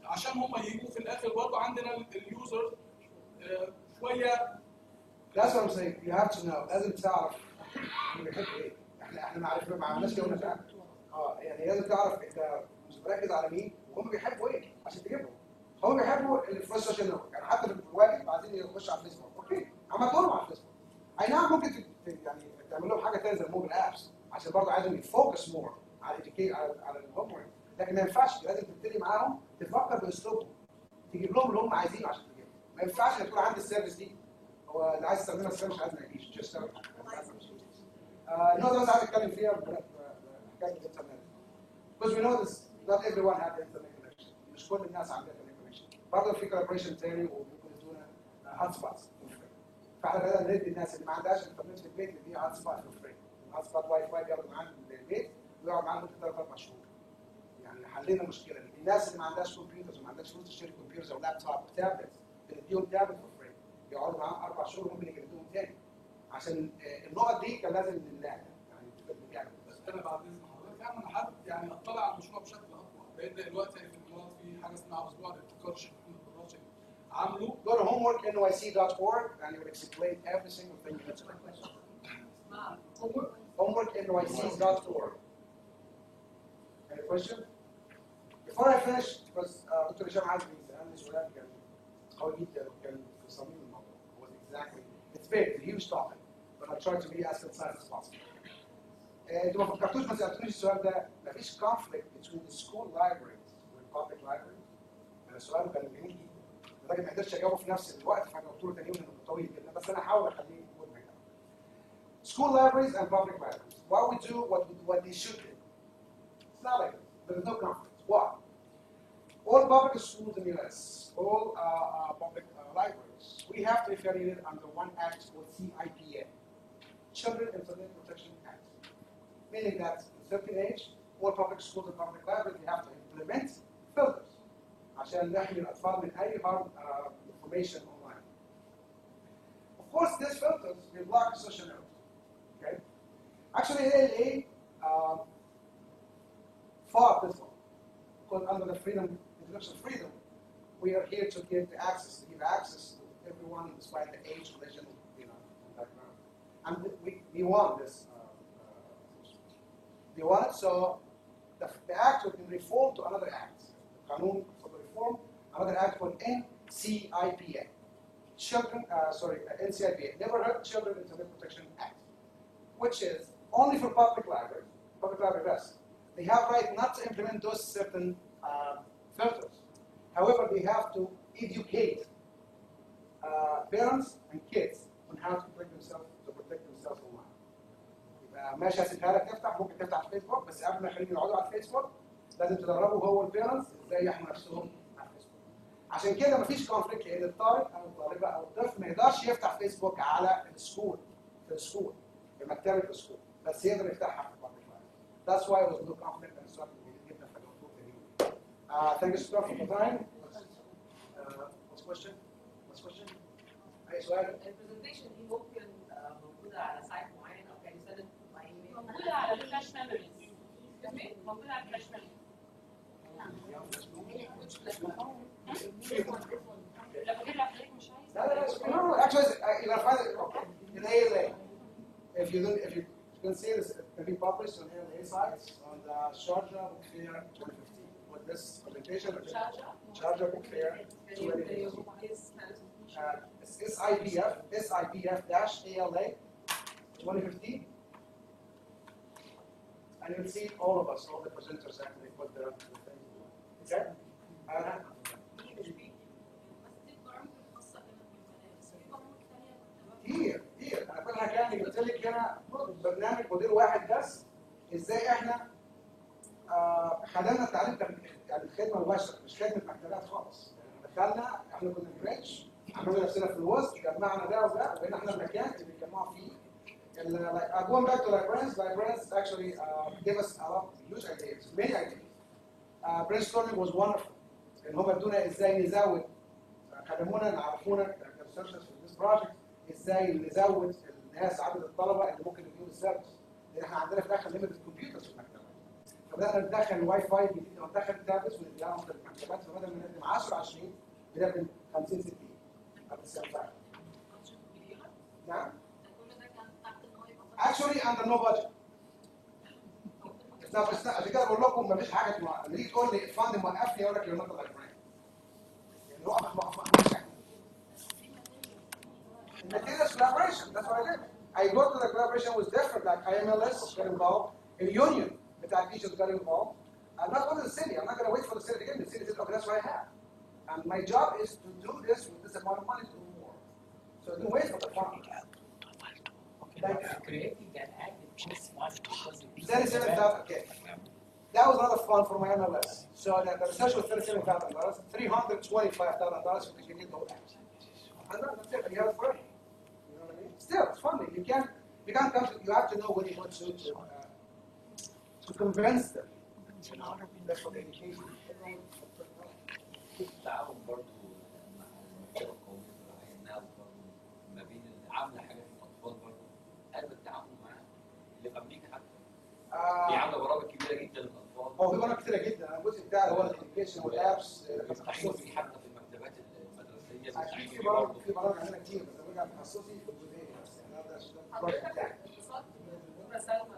عشان هم يجوا في الاخر. برضه عندنا اليوزر شويه. That's what I'm saying. You have to know. لازم تعرف هم بيحبوا ايه. احنا ما عملناش كده فعلا. يعني لازم تعرف انت مركز على مين وهم بيحبوا ايه عشان تجيبهم. هم بيحبوا اللي في السوشيال نتورك، يعني حتى في الواجب عايزين يخشوا على الفيسبوك، اوكي عملت لهم على الفيسبوك. اي نعم ممكن يعني تعمل لهم حاجه ثانيه زي الموبايل ابس عشان برضه عايزهم يفوكس مور على على الهوم ورك، لكن ما ينفعش. لازم تبتدي معاهم تفكر باسلوبهم، تجيب لهم اللي هم عايزينه عشان تجيبهم. ما ينفعش تقول عندي السيرفيس دي، هو اللي عايز يستخدمها السيرفيس عايز ما يجيش، مش هيشتغل. النقطة اللي عايز اتكلم فيها حكاية الانترنت. Because we know this, not everyone has internet connection. مش كل الناس عندها internet connection. برضه في collaboration تاني وممكن يدونا هات سبوتس فاحنا بدأنا ندي الناس اللي ما عندهاش انترنت في البيت نديها هات سبوت فور فري. هات سبوت واي فاي بياخد معانا من البيت ويقعد معانا مدة 3 4 شهور. يعني حلينا المشكلة دي. الناس اللي ما عندهاش كمبيوترز وما عندهاش فلوس تشتري كمبيوترز او لابتوب وتابلت بنديهم تابلت فور فري. يقعدوا معاهم 4 شهور ممكن يجددوهم تاني. عشان النقط دي كان لازم نلاقيها يعني نتكلم. بس انا بعد اذن حضرتك اعمل حد يعني اطلع على المشروع بشكل اقوى، لان دلوقتي في الامارات في حاجه اسمها اسبوع الابتكار الشيخ محمد الراشد عامله. Go to homeworknyc.org and it will explain every single thing you need to know. Homeworknyc.org. Any question? Before I finish, because Dr. Hisham has been سألني سؤال كان قوي جدا وكان في صميم الموضوع. It was exactly, it's big, it's a huge topic, but I try to be as concise as possible. انتوا ما فكرتوش ما سالتونيش السؤال ده، مفيش conflict between the school libraries and public libraries؟ انا السؤال كان جميل جدا، لدرجه ما قدرتش اجاوبه في نفس الوقت فجاوبت له تاني يوم لانه طويل جدا، بس انا هحاول اخليه يكون هنا. School libraries and public libraries. What we do, what they should do. It's not like there's no conflict. Why? All public schools in the U.S., all public libraries, we have to be affiliated under one act called CIPA, Children Internet Protection Act. Meaning that at a certain age, all public schools and public libraries they have to implement filters عشان نحمي الأطفال من أي harm information online. Of course, these filters they block social networks. Okay? Actually, ALA fought this one because under the introduction of freedom, we are here to give access to everyone despite the age, religion, background. And we won this. They want it, so the act will be reformed to another act. Qanun for the reform, another act called NCIPA. NCIPA, Neighborhood Children Internet Protection Act, which is only for public library rests. They have right not to implement those certain filters. However, they have to educate parents and kids on how to protect themselves online. ماشي هسيبها لك تفتح، ممكن تفتح على الفيسبوك، بس قبل ما يخليهم يقعدوا على الفيسبوك لازم تدربوا هو البيرنتس ازاي يحموا نفسهم على الفيسبوك. عشان كده مفيش كونفليكت لان الطالب او الطالبه او الطفل ما يقدرش يفتح فيسبوك على السكول في مكتبه السكول، بس يقدر يفتحها في البابليك لايبرري. That's why there was no conflict and so جدا في الدكتور. Thank you for your time. What's question? أي سؤال؟ البرزنتيشن دي ممكن موجوده على سايت معين او كان يسند باي ايميل؟ موجودة على الفلاش ميموريز. موجودة على الفلاش ميموريز. لا بقول لحضرتك مش عايز. لا actually you're gonna find it in ALA. If you can see this can be published on ALA sites on the Sharjah Book Fair 2015 with this presentation. Sharjah Book Fair 2015. SIPF-ALA 2015. And you'll see all of us, all the presenters actually put their things. Okay? كتير انا كل حاجه يعني قلت لك هنا برنامج مدير واحد بس ازاي احنا خدمنا التعليم يعني خدمه مباشره مش خدمه مكتبات خالص. دخلنا احنا كنا بريتش عملنا نفسنا في الوسط جمعنا ده وده وبقينا احنا المكان اللي بيتجمعوا فيه. Going back to librarians actually gave us a lot of huge ideas, many ideas. Brainstorming was wonderful. ان هم ادونا ازاي نزود خدمونا عرفونا كريسيرشرز في this project ازاي نزود الناس عدد الطلبه اللي ممكن يدوا السيرفيس. لان احنا عندنا في الاخر ليميتد كمبيوترز في المكتبات. فبدانا ندخل واي فاي جديد وندخل تابلتس ونديها في المكتبات فبدل ما نقدم 10 20 بنقدم 50 60 at the same time. نعم. Actually under no budget. عشان كده بقول لكم مفيش حاجه لما تيجي تقول لي الفند موقفني اقول لك you're not a librarian. يعني وقف Materials collaboration, that's what I did. I go to the collaboration was different, like IMLS got involved, a union that teachers got involved. I'm not going to the city, I'm not going to wait for the city to get me. The city said, okay, that's what I have. And my job is to do this with this amount of money to do more. So the waste of the fund. Like creating an app is much because it 37,000. Okay. That was not a fund for my MLS. So the research was $37,000, $325,000 to get the whole app. And that's it. You have it forever. You know what I mean? Still, it's funding. You can't come. You have to know what you want to convince them. That's for education. التعاون برضه مع المكتبه القوميه الزراعيه انها برضه ما بين عامله حاجات للاطفال برضه قلب التعاون معاها اللي في امريكا حتى دي عامله برامج كبيره جدا للاطفال. هو في برامج كتيره جدا. انا الجزء بتاعي هو الاديوكيشن والابس. بيستعينوا فيه حتى في المكتبات المدرسيه اكيد في برامج عندنا كتير بس برجع تخصصي في الجزئيه دي بس يعني ده عشان ده البروجكت بتاعي. الاقتصاد دكتوره سلمى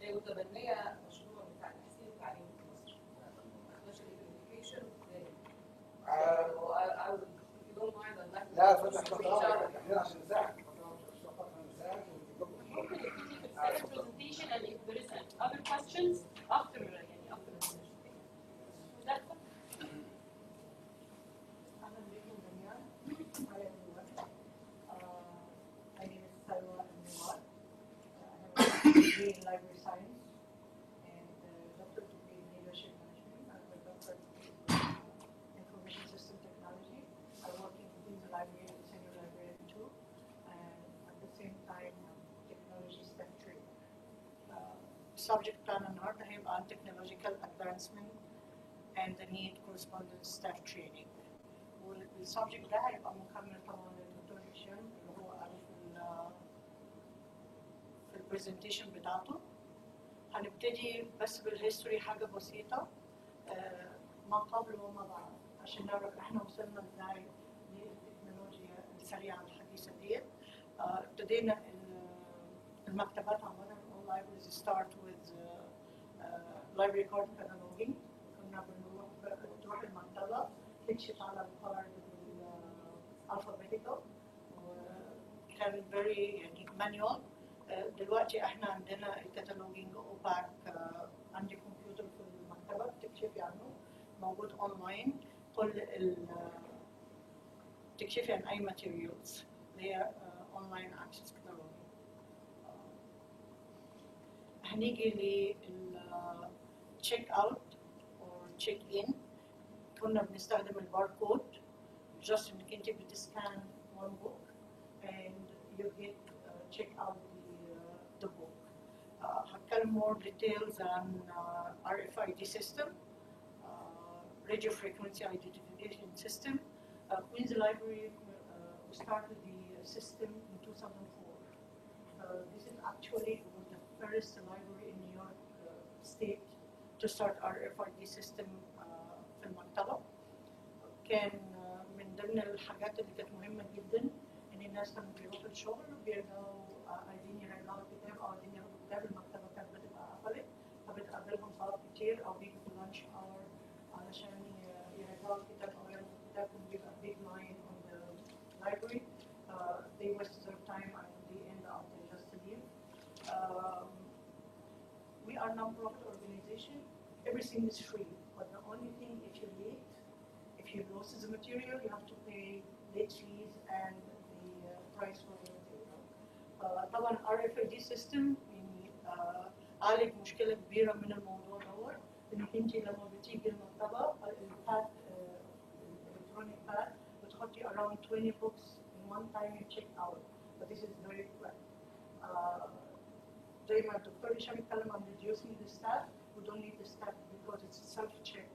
هي متبنيه مشروع بتاع تحسين التعليم في مصر. سبيشال education لا فتح احنا عشان نساعد. ممكن نبتدي في presentation and if there is other questions after after the presentation. That's أهلا بكم جميعا. Hi everyone. My name is Salwa Al-Nawar. I have a degree in library science and a doctorate degree in leadership management. I have a doctorate in information system technology. I work in the library as a senior librarian too, and at the same time technology staff training. Subject بتاعنا النهارده هيبقى عن technological advancement and the need correspondence staff training. والسبجكت ده هيبقى مكمل طبعا للدكتور هشام اللي هو قاله في البرزنتيشن بتاعته. هنبتدي بس بالهيستوري حاجه بسيطه ما قبل وما بعد عشان نعرف احنا وصلنا ازاي للتكنولوجيا السريعه الحديثه ديت. ابتدينا المكتبات عامه all libraries start with library card cataloging. كنا بنروح المكتبه تكشف على الكارد بالالفابيتيكال وكان very يعني مانيوال. دلوقتي احنا عندنا الكتالوجينج اوباك عندي كمبيوتر في المكتبه بتكشفي عنه موجود اونلاين. كل تكشفي عن اي ماتيريالز اللي هي اونلاين اكسس كتالوجينج. هنيجي لل check out or check in. كنا بنستخدم الباركود just انك انت بتسكان one book and you get check out the book. هتكلم more details عن RFID system, radio frequency identification system. Queen's Library started the system in 2004. This is actually the first library in New York State to start RFID system في المكتبة. كان من ضمن الحاجات اللي كانت مهمة جدا إن الناس لما بيروحوا الشغل بيرجعوا عايزين يرجعوا الكتاب أو عايزين ياخدوا كتاب المكتبة كانت بتبقى قفلت فبتقابلهم طلب كتير أو بيجوا في اللانش اور علشان يرجعوا الكتاب أو ياخدوا الكتاب وبيبقى big line on the library. They waste their time and they end up they just leave. We are a non-profit organization. Everything is free, but the only thing if you're late, if you lost the material, you have to pay late fees and the price for the material. طبعا RFID system يعني عالج مشكلة كبيرة من الموضوع دوت إنك أنت لما بتيجي المكتبة الباد الإلكترونيك باد بتحطي around 20 books in one time you check out, but this is very quick. زي ما الدكتور هشام اتكلم عن reducing the staff, we don't need the staff because it's a self-check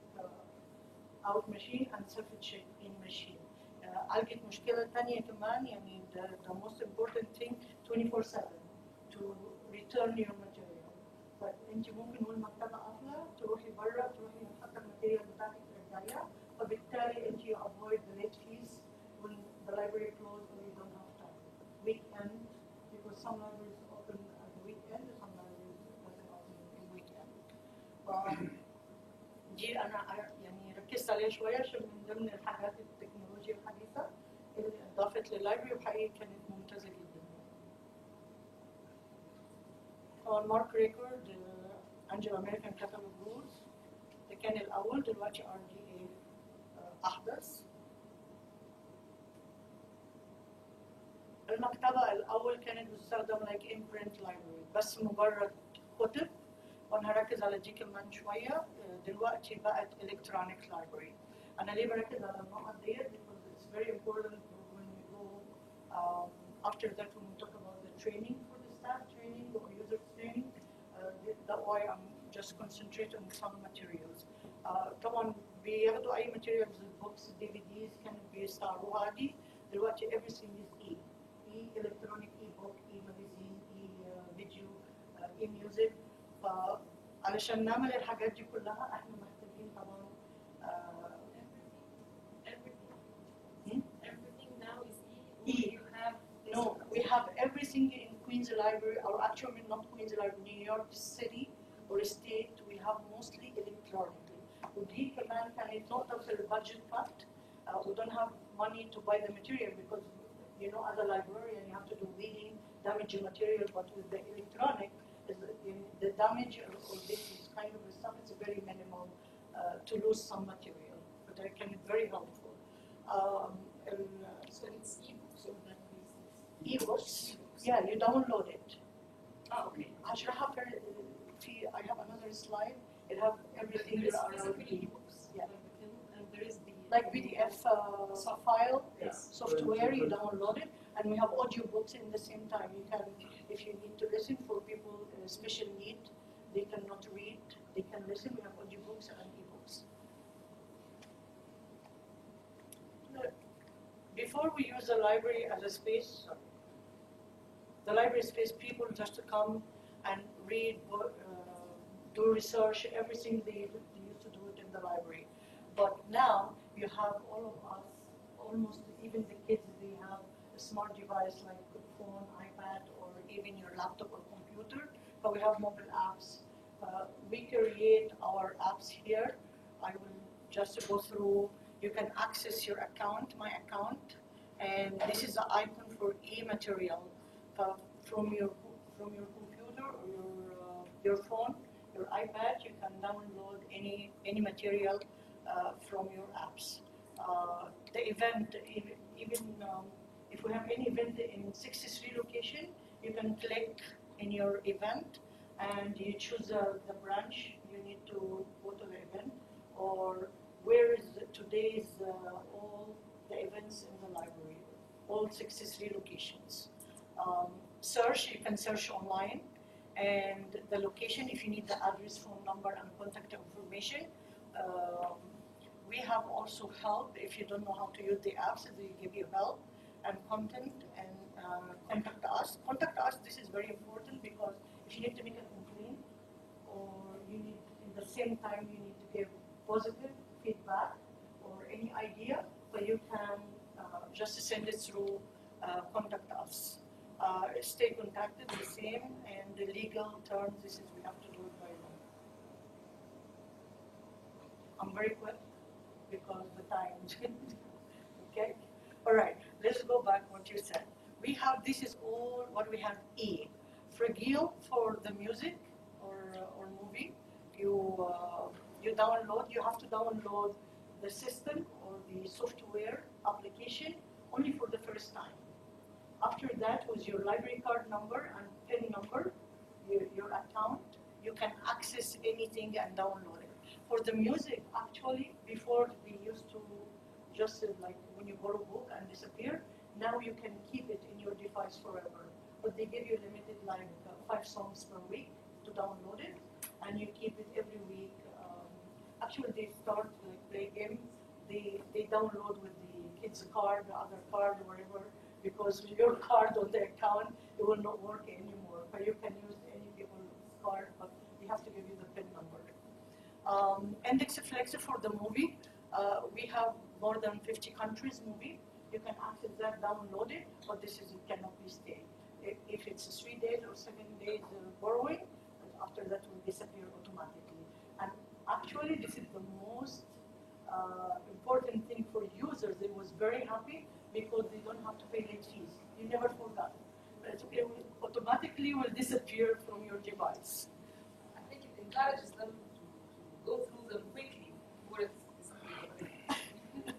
out machine and self-check in machine. عالجت مشكلة تانية كمان يعني the most important thing 24/7 to return your material. فأنت ممكن والمكتبة قافلة تروحي برا تروحي حتى الماتيريال بتاعتك ترجعيها فبالتالي أنت you avoid the late fees when the library closed or you don't have time. Weekend because some libraries open at the weekend and some libraries doesn't open in weekend. دي أنا يعني ركزت عليها شوية عشان من ضمن الحاجات التكنولوجيا الحديثة اللي أضافت لللايبرري وحقيقي كانت ممتازة جدا. مارك ريكورد أنجل أمريكان كاتالوج رولز ده كان الأول دلوقتي RDA أول كانت بتستخدم like imprint library بس مجرد كتب، وأنا هركز على دي كمان شوية. دلوقتي بقت electronic library. أنا ليه بركز على النقط ديت؟ because it's very important when we go after that when we talk about the training for the staff training or user training. That's why I'm just concentrate on some materials. طبعا بياخدوا أي materials books DVDs كانوا بيستعروها دي. دلوقتي everything is electronic e-book e-magazine e-video e-music. فعلشان نعمل الحاجات دي كلها احنا محتاجين طبعا Everything now is E. you have No, we have everything in Queens Library, or actually not Queens Library, New York City or state, we have mostly electronically. ودي كمان كانت نقطة في البادجت cut. We don't have money to buy the material because, you know, as a librarian, you have to do weeding, damaging material, but with the electronic, the damage or this kind of stuff is very minimal to lose some material, but I can very helpful. so it's e-books or that E-books, yeah, you download it. Oh, okay. هشرحها في I have another slide. It have everything There is around physical it. e-books, Yeah. and there is the Like PDF file, Yes. software, you download it, and we have audiobooks in the same time. You can, if you need to listen for people special need, they cannot read, they can listen. We have audiobooks and ebooks. Before we use the library as a space, the library space, people just to come and read, do research, everything they used to do it in the library. But now you have all of us, almost even the kids, they have a smart device like a phone, iPad, or even your laptop or computer. But we have mobile apps. We create our apps here. I will just go through. You can access your account, my account, and this is the icon for e-material from your computer or your phone, your iPad. You can download any material from your apps. The event, even if we have any event in 63 location, you can click in your event and you choose the branch you need to go to the event, or where is today's all the events in the library, all 63 locations. Search, you can search online, and the location if you need the address, phone number, and contact information. We have also help if you don't know how to use the apps, they give you help and content, and contact us. Contact us, this is very important because if you need to make a complaint or you need, in the same time you need to give positive feedback or any idea, but you can just send it through contact us. Stay contacted, the same, and the legal terms, this is we have to do it by law. I'm very quick because the time. Okay? All right, let's go back what you said. We have, this is all what we have E. Fragile for the music or movie. You download, you have to download the system or the software application only for the first time. After that, with your library card number and PIN number, your account, you can access anything and download it. For the music, actually, before we used to just like when you borrow a book and disappear, now you can keep it in your device forever. But they give you limited like 5 songs per week to download it, and you keep it every week. Actually, they start like play game. They download with the kids' card, the other card, whatever, because with your card on the account, it will not work anymore. But you can use any people's card, but they have to give you the PIN number. Index Flex for the movie. We have more than 50 countries movie. You can access that, download it, but this is, it cannot be stayed. If it's 3 days or 7 days borrowing, after that will disappear automatically. And actually, this is the most important thing for users. They was very happy because they don't have to pay late fees. You never forgot. It will automatically will disappear from your device. I think it encourages them to go through them quickly before it's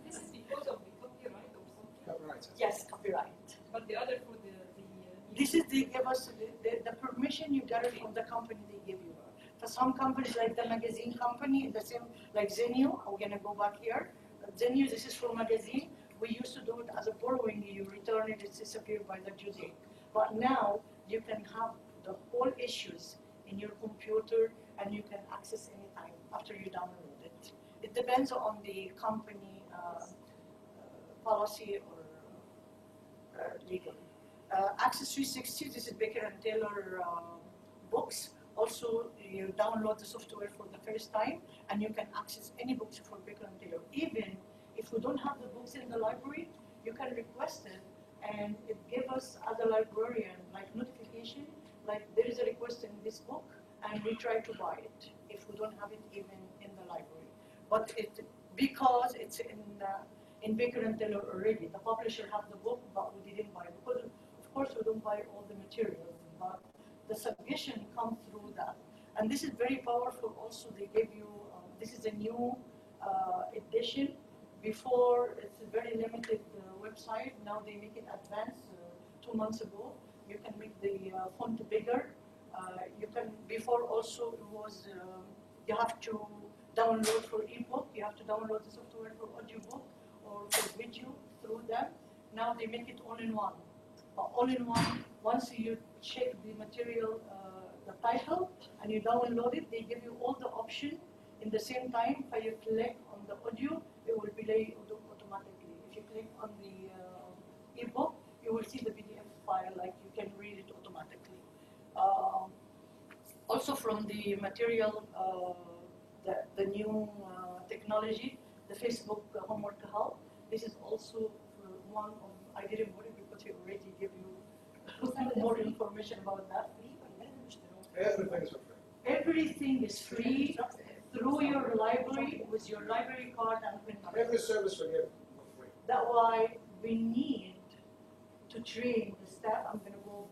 This is because of the copyright or something. Copyright. Yes, copyright. But the other for the this is they give us the permission you get it from the company they give you. For some companies like the magazine company, the same like Zenio, we're gonna go back here. Zenio, this is for magazine. We used to do it as a borrowing. You return it, it's disappeared by the due date. But now you can have the whole issues in your computer and you can access anytime after you download it. It depends on the company policy or legal. Access 360, this is Baker and Taylor books. Also, you download the software for the first time and you can access any books for Baker and Taylor. Even if we don't have the books in the library, you can request it and it gives us as a librarian like notification, like there is a request in this book and we try to buy it if we don't have it even in the library. But because it's in Baker and Taylor already, the publisher have the book but we didn't buy it. Because of course we don't buy all the materials, but the suggestion comes through that. And this is very powerful also. They give you, this is a new edition. Before, it's a very limited website. Now they make it advanced 2 months ago. You can make the font bigger. You can, before also it was, you have to download for ebook. You have to download the software for audiobook or for video through them. Now they make it all in one. All in one, once you check the material, the title, and you download it, they give you all the options in the same time. If you click on the audio, it will play automatically. If you click on the ebook, you will see the PDF file, like you can read it automatically. Also from the material, the new technology, the Facebook homework help, this is also one of, I didn't put it because it already give you more information about that. Everything is okay. Everything is free through your library with your library card and PIN number. Every service we give for free. That's why we need to train the staff. I'm going to go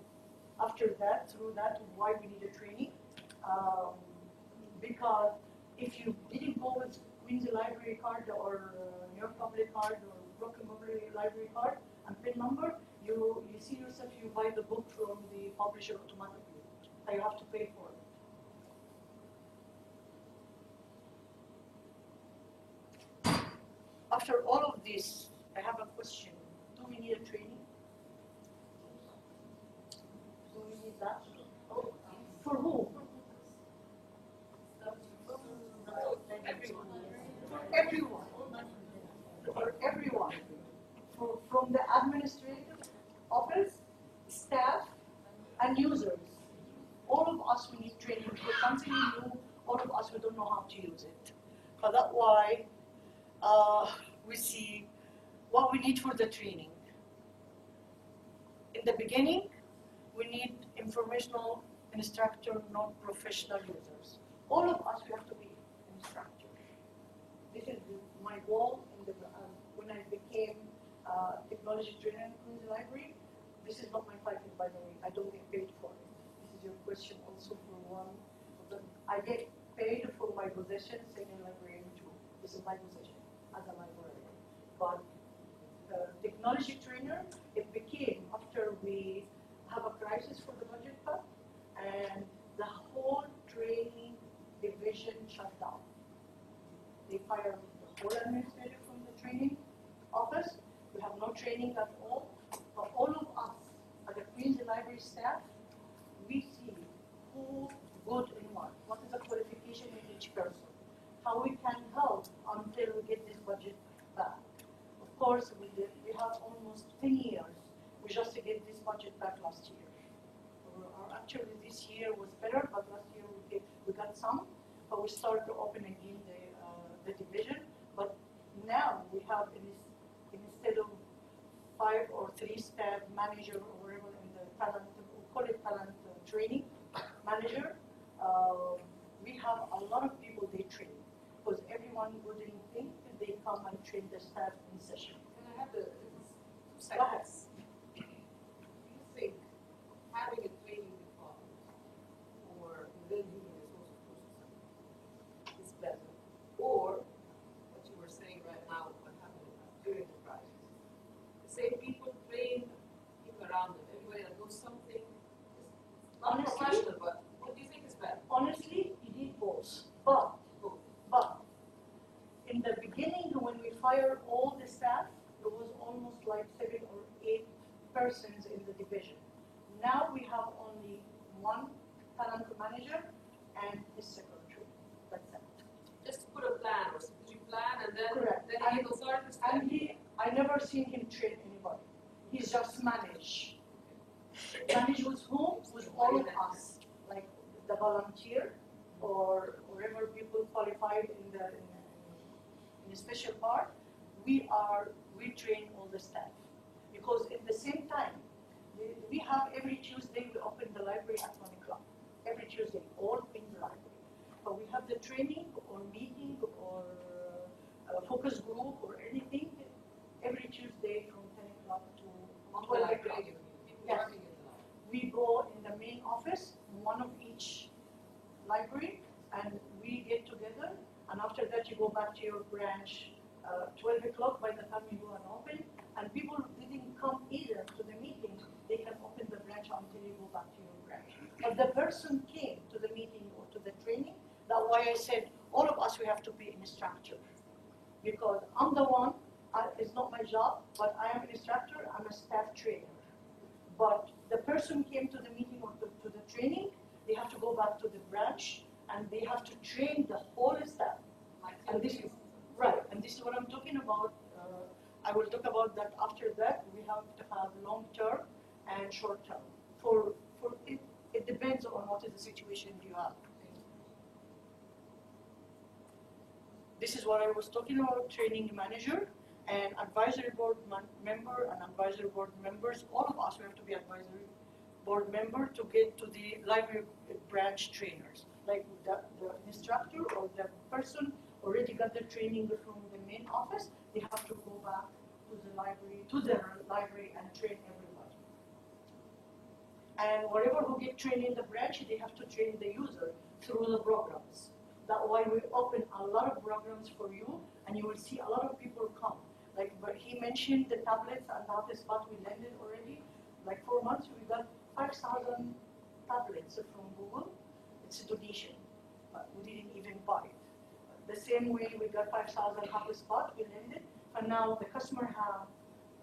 after that, through that, why we need a training. Because if you didn't go with Queen's Library card or New York Public card or Brooklyn Public Library card and PIN number, you see yourself, you buy the book from the publisher automatically. And you have to pay for it. After all of this, I have a question. Do we need a training? Do we need that? Oh, for who? For everyone. For everyone. From the administrative office, staff, and users. All of us, we need training because something new, all of us, we don't know how to use it. But that's why we see what we need for the training. In the beginning, we need informational instructor, non-professional users. All of us, we have to be instructors. This is my goal in the, when I became technology trainer in Queen's Library. This is not my title, by the way. I don't get paid for it. This is your question also for one of them. I get paid for my position, senior librarian too. This is my position as a librarian. But technology trainer, it became after we have a crisis for the budget cut, and the whole training division shut down. They fired the whole administrator from the training office. We have no training at all. But all of us, at the Queen's Library staff, we see who good in what is the qualification in each person, how we can help until we get this budget back. Of course, we have almost 10 years. We just get this budget back last year. Actually, this year was better, but last year we got some. But we started to open again the division. But now we have, instead of 5 or 3 staff manager or whatever in the talent, we call it talent training manager, we have a lot of people they train. Because everyone wouldn't think that they come and train the staff in session. Can I have the 2 seconds? Do you think having a training department or within human resources is better? Or what you were saying right now, what happened during the crisis? The same people train people around them. Everybody that knows something hire all the staff. It was almost like 7 or 8 persons in the division. Now we have only one talent manager and a secretary. That's it. Just to put a plan or strategic plan and then Correct. delegate authority. And I never seen him train anybody. He's just manage. Manage with whom? With all of us, like the volunteer or wherever people qualified in the special part. We train all the staff because at the same time we have every Tuesday we open the library at 1 o'clock. Every Tuesday, all in the library. But we have the training or meeting or focus group or anything every Tuesday from 10 o'clock to 12 o'clock. Yes. We go in the main office, one of each library, and we get together. And after that, you go back to your branch 12 o'clock by the time you go and open. And people who didn't come either to the meeting, they can open the branch until you go back to your branch. But the person came to the meeting or to the training. That's why I said all of us we have to be instructor, because I'm the one. It's not my job, but I am an instructor. I'm a staff trainer. But the person came to the meeting or to the training. They have to go back to the branch and they have to train the whole staff. And this is right. And this is what I'm talking about. I will talk about that after that. We have to have long term and short term. For it depends on what is the situation you have. This is what I was talking about, training manager and advisory board member and advisory board members. All of us, we have to be advisory board member to get to the library branch trainers. Like the instructor or the person already got the training from the main office, they have to go back to their library and train everybody. And whatever who get trained in the branch, they have to train the user through the programs. That's why we open a lot of programs for you, and you will see a lot of people come. Like, but he mentioned the tablets and the hotspot we landed already. Like 4 months, we got 5,000 tablets from Google. It's a donation, but we didn't even buy it. The same way we got 5,000 hotspot we landed, and now the customer have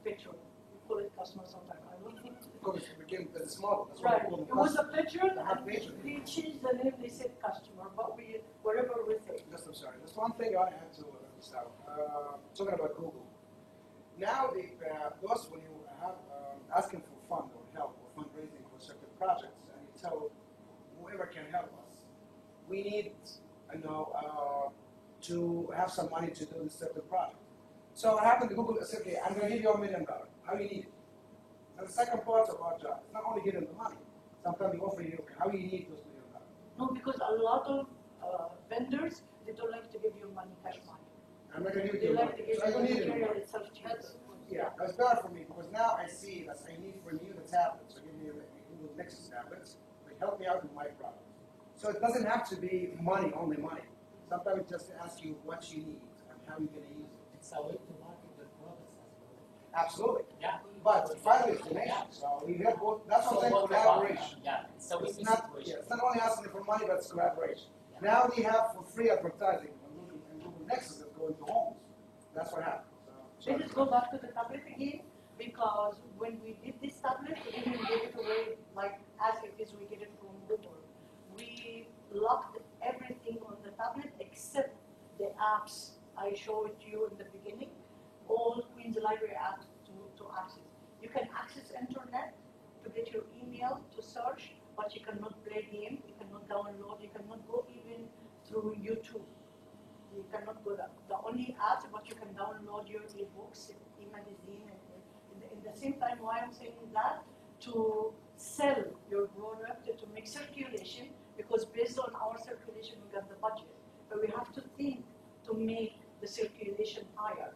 petrol. We call it customer sometimes. I don't know. Because it became the small. That's Right. what we It call was a petrol, They have and petrol. they changed the name. They said customer, but we whatever we say. Just, I'm sorry. There's one thing I had to understand. Talking about Google. Now, those when you have asking for fund or help or fundraising for certain projects, and you tell whoever can help us, we need, to have some money to do this certain project. So what happened to Google is, okay, I'm going to give you $1 million. How you need it? And the second part of our job, it's not only getting the money. Sometimes we offer you, okay, how you need those $1 million? No, because a lot of vendors, they don't like to give you money, cash money. I'm not going to give They you like to money. give So I you don't the need it. material itself cheaper. Yeah, that's better for me because now I see that I need from you the tablets. So give me the Google Nexus tablets. They help me out with my problem. So it doesn't have to be money, only money. Sometimes it just ask you what you need and how you're going to use it. It's a way to market the products as well. Absolutely. Yeah. But finally, it's donation. So we have both. That's what I'm saying, collaboration. Yeah, it's a It's win-win not, situation. it's not only asking for money, but it's collaboration. Now they have for free advertising on Google Nexus that's going to homes. That's what happened. So, Let us go back to the tablet again, because when we did this tablet, we didn't give it away like as it is we get it from Google. We locked everything on the tablet except the apps I showed you in the beginning, all Queen's Library apps to access. You can access internet to get your email, to search, but you cannot play game, you cannot download, you cannot go even through YouTube. You cannot go there. The only apps, but you can download your e-books, e-magazine, and in the same time, why I'm saying that, to sell your product, to make circulation, because based on our circulation, we got the budget. But we have to think to make the circulation higher.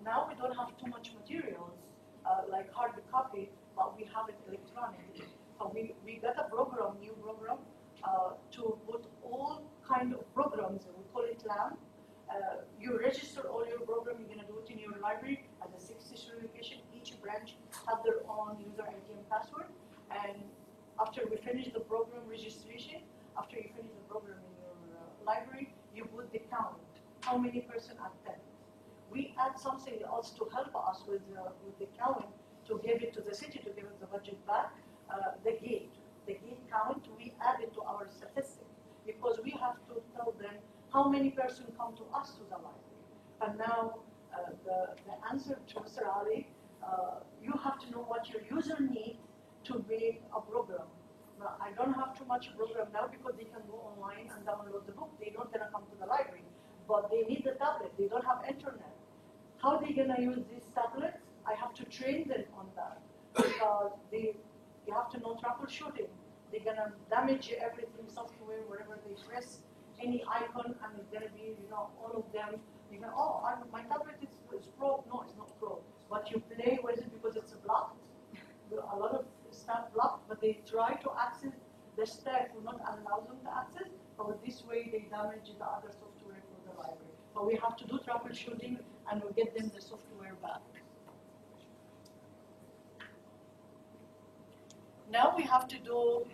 Now we don't have too much materials, like hard copy, but we have it electronic. We got a program, new program, to put all kind of programs, we call it LAM. You register all your program, you're going to do it in your library at the 6 location. Each branch have their own user ID and password. And after we finish the program registration, after you finish the program in your library, you put the count, how many person attend. We add something else to help us with the count, to give it to the city, to give it the budget back, the gate count, we add it to our statistic because we have to tell them how many persons come to us to the library. And now the answer to Mr. Ali, you have to know what your user need to make a program. Now, I don't have too much program now because they can go online and download the book. They don't gonna come to the library, but they need the tablet. They don't have internet. How they gonna use these tablets? I have to train them on that because you have to know troubleshooting. They're gonna damage everything software wherever they press any icon, and it's gonna be, all of them. You go, oh, my tablet is pro. No, it's not pro. But you play with it because it's blocked. A lot of stuff blocked, but they try to access. The staff will not allow them to access, but this way they damage the other software for the library. But we have to do troubleshooting, and we get them the software back. Now we have to do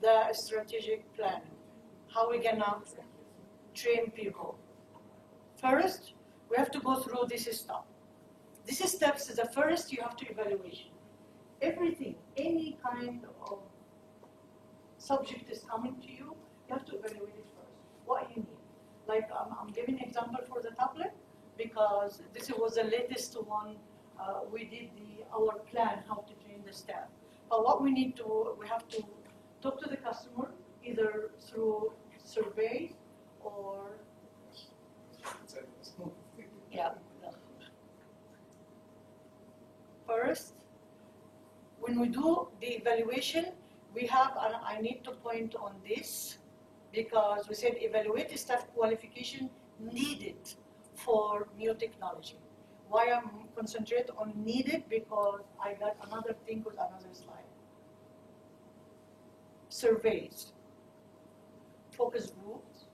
the strategic planning. How we gonna train people? First, we have to go through this step. This steps is the first. You have to evaluation. Everything, any kind of subject is coming to you, you have to evaluate it first. What you need. Like I'm giving an example for the tablet because this was the latest one. We did our plan how to train the staff. But what we need to, we have to talk to the customer either through surveys or yeah. First, when we do the evaluation, we have, and I need to point on this because we said evaluate staff qualification needed for new technology. Why I'm concentrate on needed because I got another thing with another slide. Surveys, focus groups,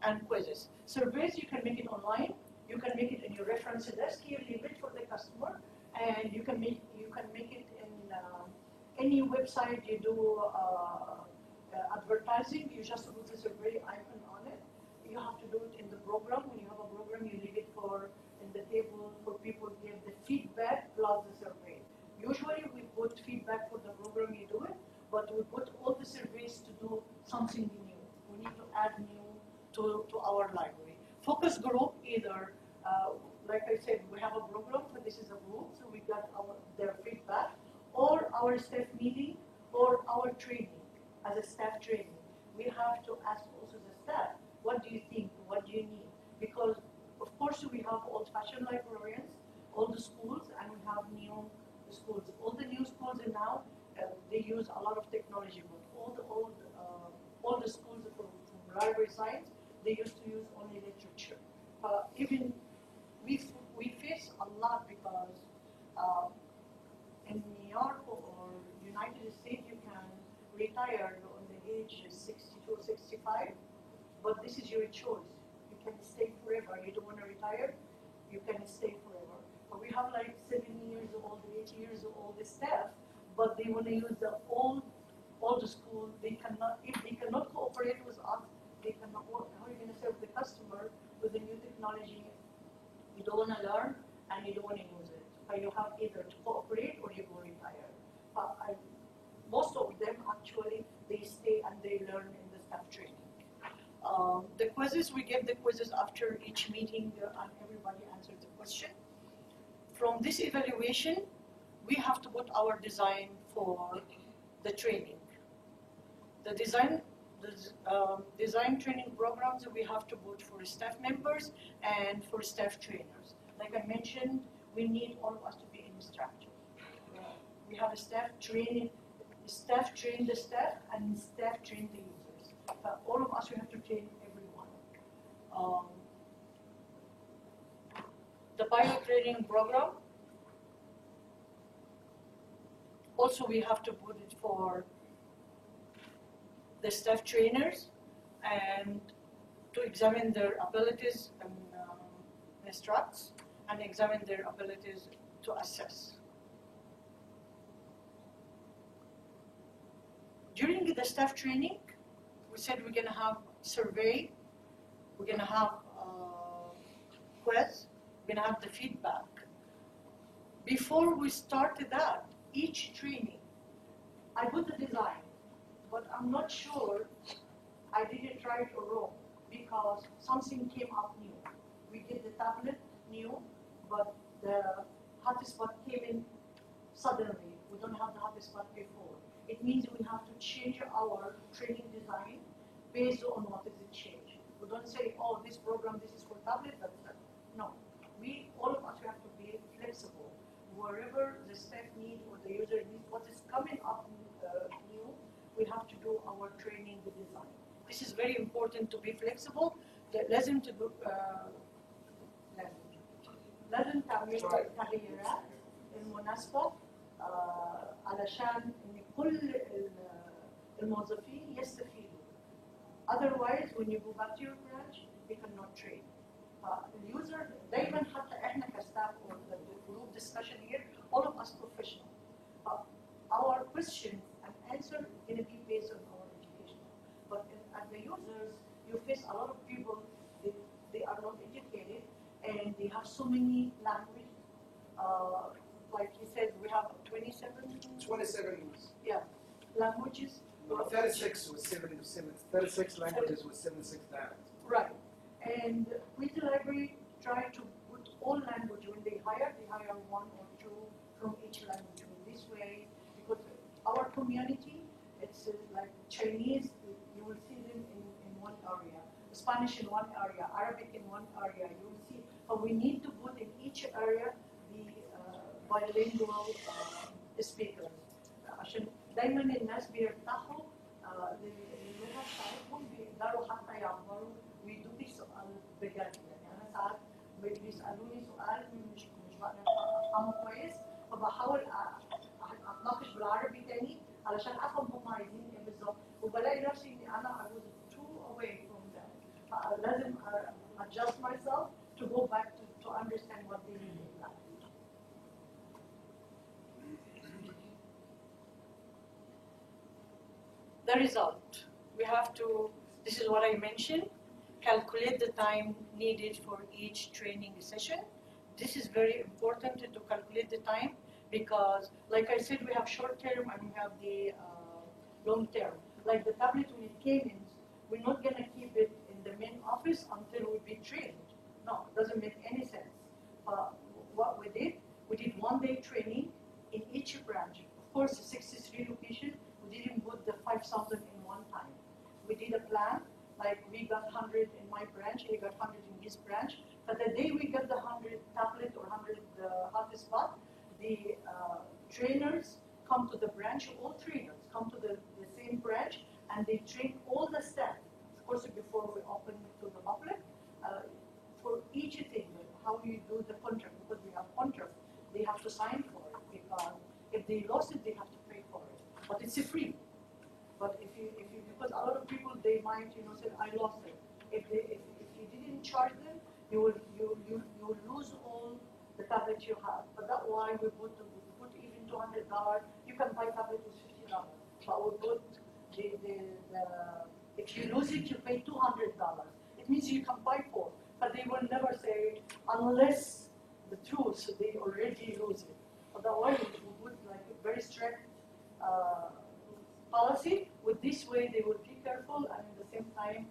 and quizzes. Surveys, you can make it online. You can make it in your reference desk. You leave it for the customer, and you can make it in any website you do advertising. You just put the survey icon on it. You have to do it in the program. When you have a program, you leave it in the table for people to give the feedback plus the survey. Usually, we put feedback for the program you do it, but we put all the surveys to do something new. We need to add new to our library. Focus group, either, like I said, we have a program, but this is a group, so we got their feedback, or our staff meeting, or our training, as a staff training. We have to ask also the staff, what do you think, what do you need? Because, of course, we have old-fashioned librarians, all the schools, and we have new schools. All the new schools now, they use a lot of technology, but all the schools from library science, they used to use only literature. Even we face a lot because in New York or United States, you can retire on the age 62, 65, but this is your choice. You can stay forever. You don't want to retire, you can stay forever. But we have like 7 years old, 8 years old staff, but they want to use the old school. They cannot, if they cannot cooperate with us, they cannot work. How are you going to serve the customer with the new technology? You don't want to learn and you don't want to use it. But you have either to cooperate or you go retire. But most of them actually, they stay and they learn in the staff training. The quizzes, we give the quizzes after each meeting and everybody answers the question. From this evaluation, we have to put our design for the training. The design training programs we have to put for staff members and for staff trainers. Like I mentioned, we need all of us to be instructors. We have a staff train the staff, and staff train the users. All of us, we have to train everyone. The pilot training program, also we have to put it for the staff trainers and to examine their abilities and instructs and examine their abilities to assess. During the staff training, we said we're going to have survey, we're going to have quiz, we're gonna have the feedback. Before we started that, each training, I put the design, but I'm not sure I did it right or wrong because something came up new. We did the tablet new, but the hotspot came in suddenly. We don't have the hotspot before. It means we have to change our training design based on what is the change. We don't say, oh, this program, this is for tablet, that's that. No. All of us have to be flexible. Wherever the staff need or the user needs, what is coming up new, we have to do our training, the design. This is very important to be flexible. لازم تعملوا تغييرات المناسبة علشان إن كل الموظفين يستفيدوا. Otherwise, when you go back to your branch, you cannot train. The user دايما حتى إحنا كstaff or the group discussion here, all of us professional. Our question and answer is going to be based on our education. But as the users, you face a lot of people, they are not educated and they have so many languages. Like he said, we have 27 languages. 36 with 36 languages with 76 dialects. Right. And with the library, try to put all language. When they hire one or two from each language. In this way, because our community, it's like Chinese, you will see them in one area, Spanish in one area, Arabic in one area, you will see. But we need to put in each area the bilingual speakers. عشان دايما الناس بيرتاحوا للغة بتاعتهم بيقدروا حتى يعبروا ويدوني سؤال بجد. يعني أنا ساعات بيسألوني سؤال مش بقدر أفهمه كويس فبحاول أتناقش بالعربي تاني علشان أفهم هم عايزين إيه بالظبط وبلاقي نفسي إني أنا I was too away from that. لازم adjust myself to go back to understand what they need. The result, we have to, this is what I mentioned, calculate the time needed for each training session. This is very important to calculate the time because, like I said, we have short term and we have the long term. Like the tablet when it came in, we're not going to keep it in the main office until we be trained. No, it doesn't make any sense. What we did 1-day training in each branch. Of course, 63 locations. We didn't put the 5,000 in one time. We did a plan, like we got 100 in my branch, he got 100 in his branch. But the day we got the 100 tablet or 100 hotspot, the trainers come to the branch, all trainers come to the same branch, and they train all the staff. Of course, before we open to the public, for each thing, how you do the contract, because we have contract, they have to sign for it, because if they lost it, they have to pay for it. But it's free. But if you because a lot of people they might say I lost it. If you didn't charge them, you will lose all the tablets you have. But that's why we put even $200. You can buy tablet with $50. But we put if you lose it, you pay $200. It means you can buy 4. But they will never say unless the truth they already lose it. Otherwise, we put like a very strict policy. With this way, they will be careful, and at the same time,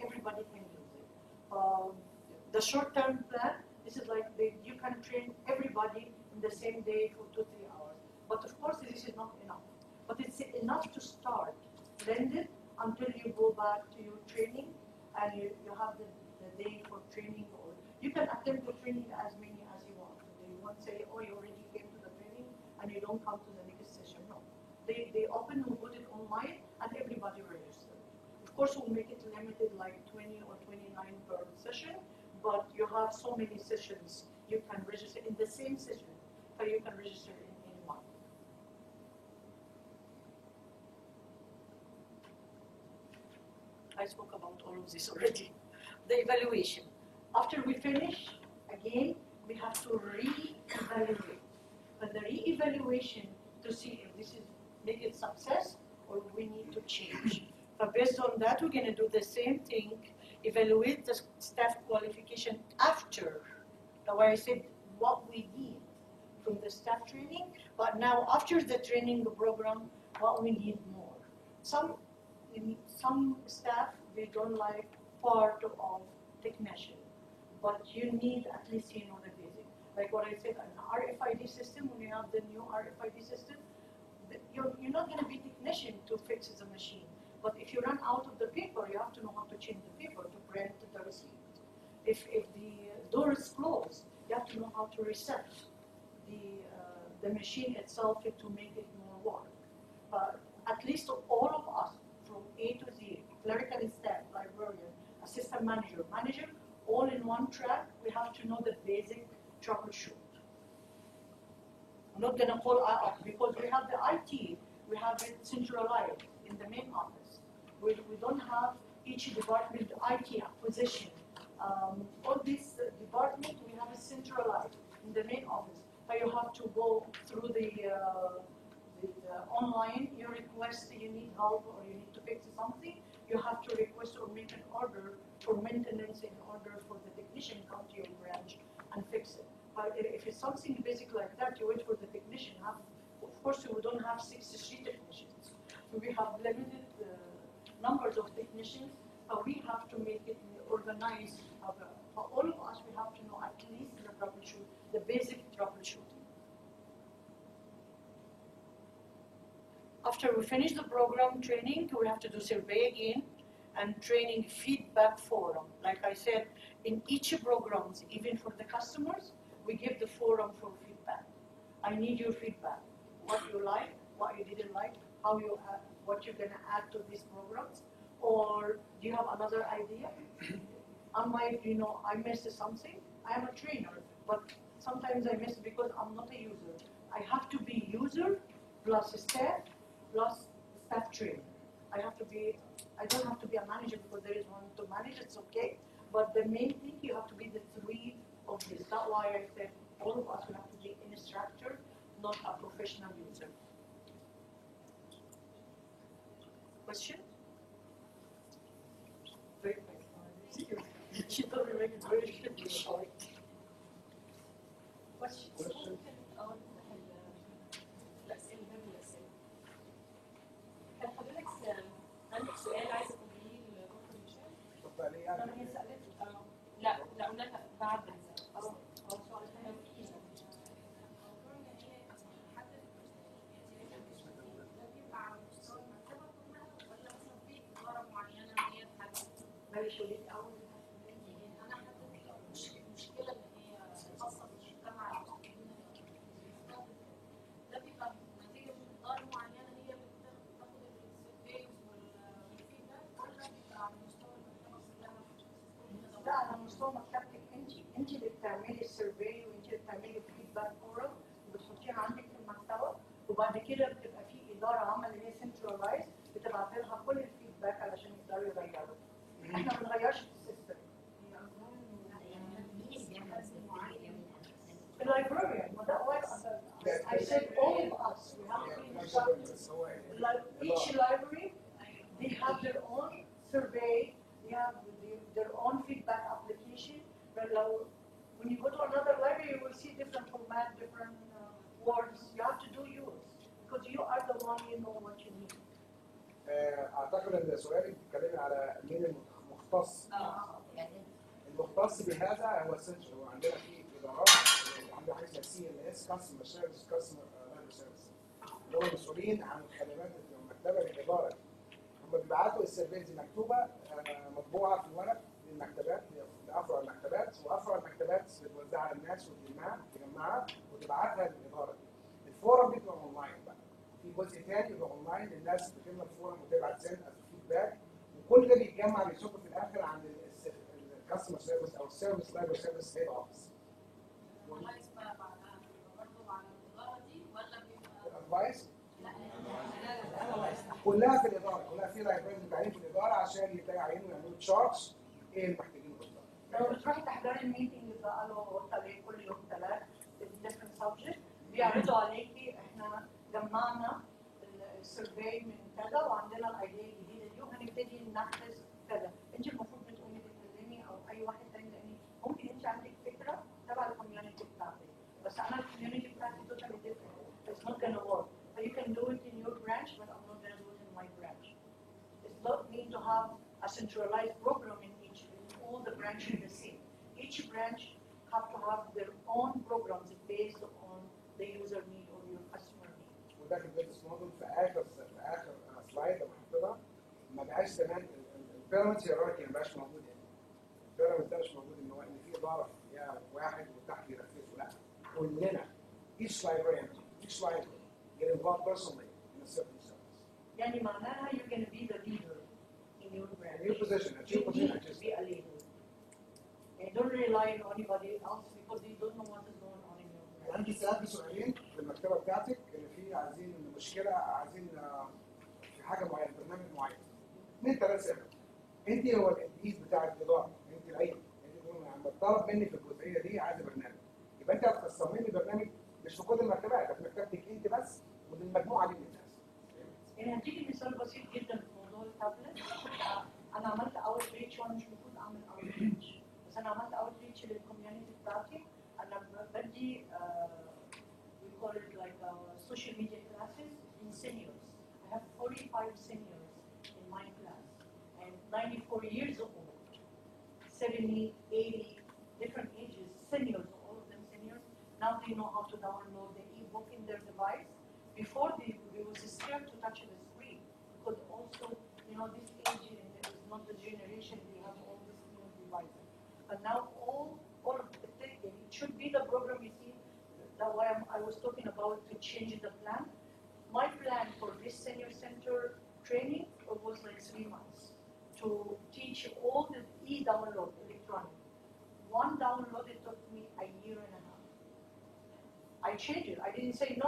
everybody can use it. The short-term plan, this is like you can train everybody in the same day for 2-3 hours. But of course, this is not enough. But it's enough to start. Blend it until you go back to your training, and you have the day for training. Or you can attend the training as many as you want. You won't say, oh, you already came to the training, and you don't come to the next session. No. They open and put it online and everybody registered. Of course, we'll make it limited like 20 or 29 per session, but you have so many sessions you can register in the same session, so you can register in one. I spoke about all of this already. The evaluation. After we finish, again, we have to re-evaluate. But the re-evaluation to see if this is make it success or we need to change. But based on that, we're going to do the same thing, evaluate the staff qualification after That's why I said what we need from the staff training, but now after the training program, what we need more. Some staff, they don't like part of technician, but you need at least the basic. Like what I said, an RFID system, when you have the new RFID system, you're not going to be technician to fix the machine. But if you run out of the paper, you have to know how to change the paper to print the receipt. If the door is closed, you have to know how to reset the machine itself to make it more work. But at least all of us, from A to Z, clerical staff, librarian, assistant manager, all in one track, we have to know the basic troubleshoot. I'm not going to call out because we have the IT, we have it centralized in the main office. We don't have each department IT acquisition. All this department, we have it centralized in the main office. But you have to go through the online, you request you need help or you need to fix something, you have to request or make an order for maintenance in order for the technician come to your branch and fix it. But if it's something basic like that, you wait for the technician. Of course, we don't have 63 technicians. So we have limited numbers of technicians, but we have to make it organized. For all of us, we have to know at least the troubleshoot, the basic troubleshooting. After we finish the program training, we have to do survey again and training feedback forum. Like I said, in each programs, even for the customers, we give the forum for feedback. I need your feedback. What you like, what you didn't like, how you what you're gonna add to these programs, or do you have another idea? I might, I missed something. I am a trainer, but sometimes I miss because I'm not a user. I have to be user plus staff plus staff trainer. I don't have to be a manager because there is one to manage, it's okay. But the main thing, you have to be the three of this. That's why I said all of us will have to be an instructor, not a professional user. Question? Very quick. She told me to make it very short. Question? كان حضرتك عندك سؤال عايزه تقوليه لدكتور هشام؟ اتفضلي يعني. هي سالت لا قلنا لها بعد انا حددت المشكله اللي هي خاصه بالمجتمع ده بيبقى نتيجه من اداره معينه هي اللي بتاخد السيرفيز والفيدباك ولا بيبقى على مستوى المجتمع كلها؟ لا، على مستوى مكتبتك انت اللي بتعملي السيرفي وانت اللي بتعملي الفيدباك فورم وبتحطيها عندك في المكتبه، وبعد كده بتبقى في اداره عامه اللي هي سنترلايز بتبعت لها كل الفيدباك علشان يقدروا يغيروا. احنا ما بنغيرش في السيستم. The librarian, well, that was, I said all of us, we have to be instructors. Like each library, they have their own survey, they have their own feedback application. But when you go to another library, you will see different format, different words. You have to do yours because you are the one you know what you need. اعتقد ان سؤالك بتتكلمي على مين المختص. المختص بهذا هو السنتر. هو عندنا في ادارات، عندنا حاجه اسمها CMS كاستمر سيرفيس كاستمر سيرفيس، اللي هم مسؤولين عن الخدمات المكتبه للاداره. هم بيبعتوا السيرفيز مكتوبه مطبوعه في ورق للمكتبات، لافرع المكتبات، وافرع المكتبات بتوزعها على الناس وتجمعها وتبعتها للاداره. الفورم بيبقى اونلاين بقى. في جزء ثاني يبقى اونلاين للناس بتملى الفورم وتبعت سند فيدباك، وكل ده بيتجمع بيصب في الاخر عند الكاستمر سيرفيس او السيرفيس لايبرري سيرفيس هيد اوفيس. الادفايس بقى بعدها برضه على الاداره دي ولا بيبقى؟ الادفايس كلها في الاداره، كلها في لايبرري متعينين في الاداره عشان يعينوا يعملوا تشارج ايه اللي محتاجينه بالظبط. لو بتروحي تحضري الميتنج بقى له كل يوم 3 different subject بيعرضوا عليكي احنا جمعنا السيرفي من كذا وعندنا الايديا الجديده دي وهنبتدي ننفذ كذا. انت المفروض بتقومي تتكلمي او اي واحد تاني، لان ممكن انت عندك فكره تبع you can do it in your branch, but I'm not going to do it in my branch. It's not mean to have a centralized program in all the branches the same. Each branch have to have their own programs based on the user need or your customer need. وده في البيزنس موديل في اخر سلايد لما حطيتها ما بقاش زمان البيراميدز هيراركي ما بقاش موجود يعني. البيراميدز ده مش موجود ان هو ان في اداره فيها واحد وتحت ينفذه، لا كلنا each librarian each library get involved personally in a certain service. يعني معناها you're going to be the leader in your branch. Your position, a You chief position, need to just be a leader. And don't rely on anybody else because they don't know what is going on in your branch. عندي سألت سؤالين في المكتبه بتاعتك ان في عايزين مشكله، عايزين في حاجه معينه برنامج معين. 2 3 سنه. انت هو الانجليز بتاع الاداره، انت العين، انت تقول لما طلب مني في الجزئيه دي عايز برنامج. يبقى انت هتصمم لي برنامج مش في كل المكتبات، ده في مكتبتك انت بس وللمجموعه دي من الناس. يعني هديكي مثال بسيط جدا في موضوع التابلت. انا عملت اوت ريتش وانا مش المفروض اعمل اوت ريتش، بس انا عملت اوت ريتش للكوميونتي بتاعتي. انا بدي we call it like social media classes in seniors. I have 45 seniors in my class and 94 years old, 70, 80, different ages, seniors, all of them seniors. Now they know how to download the e-book in their device. Before they was scared to touch the screen because also, you know, this age is not the generation they have all these new devices. But now all of it should be the program you see. That's why I was talking about to change the plan. My plan for this senior center training was like 3 months to teach all the e-download electronic. One download it took me a year and a half. I changed it. I didn't say no.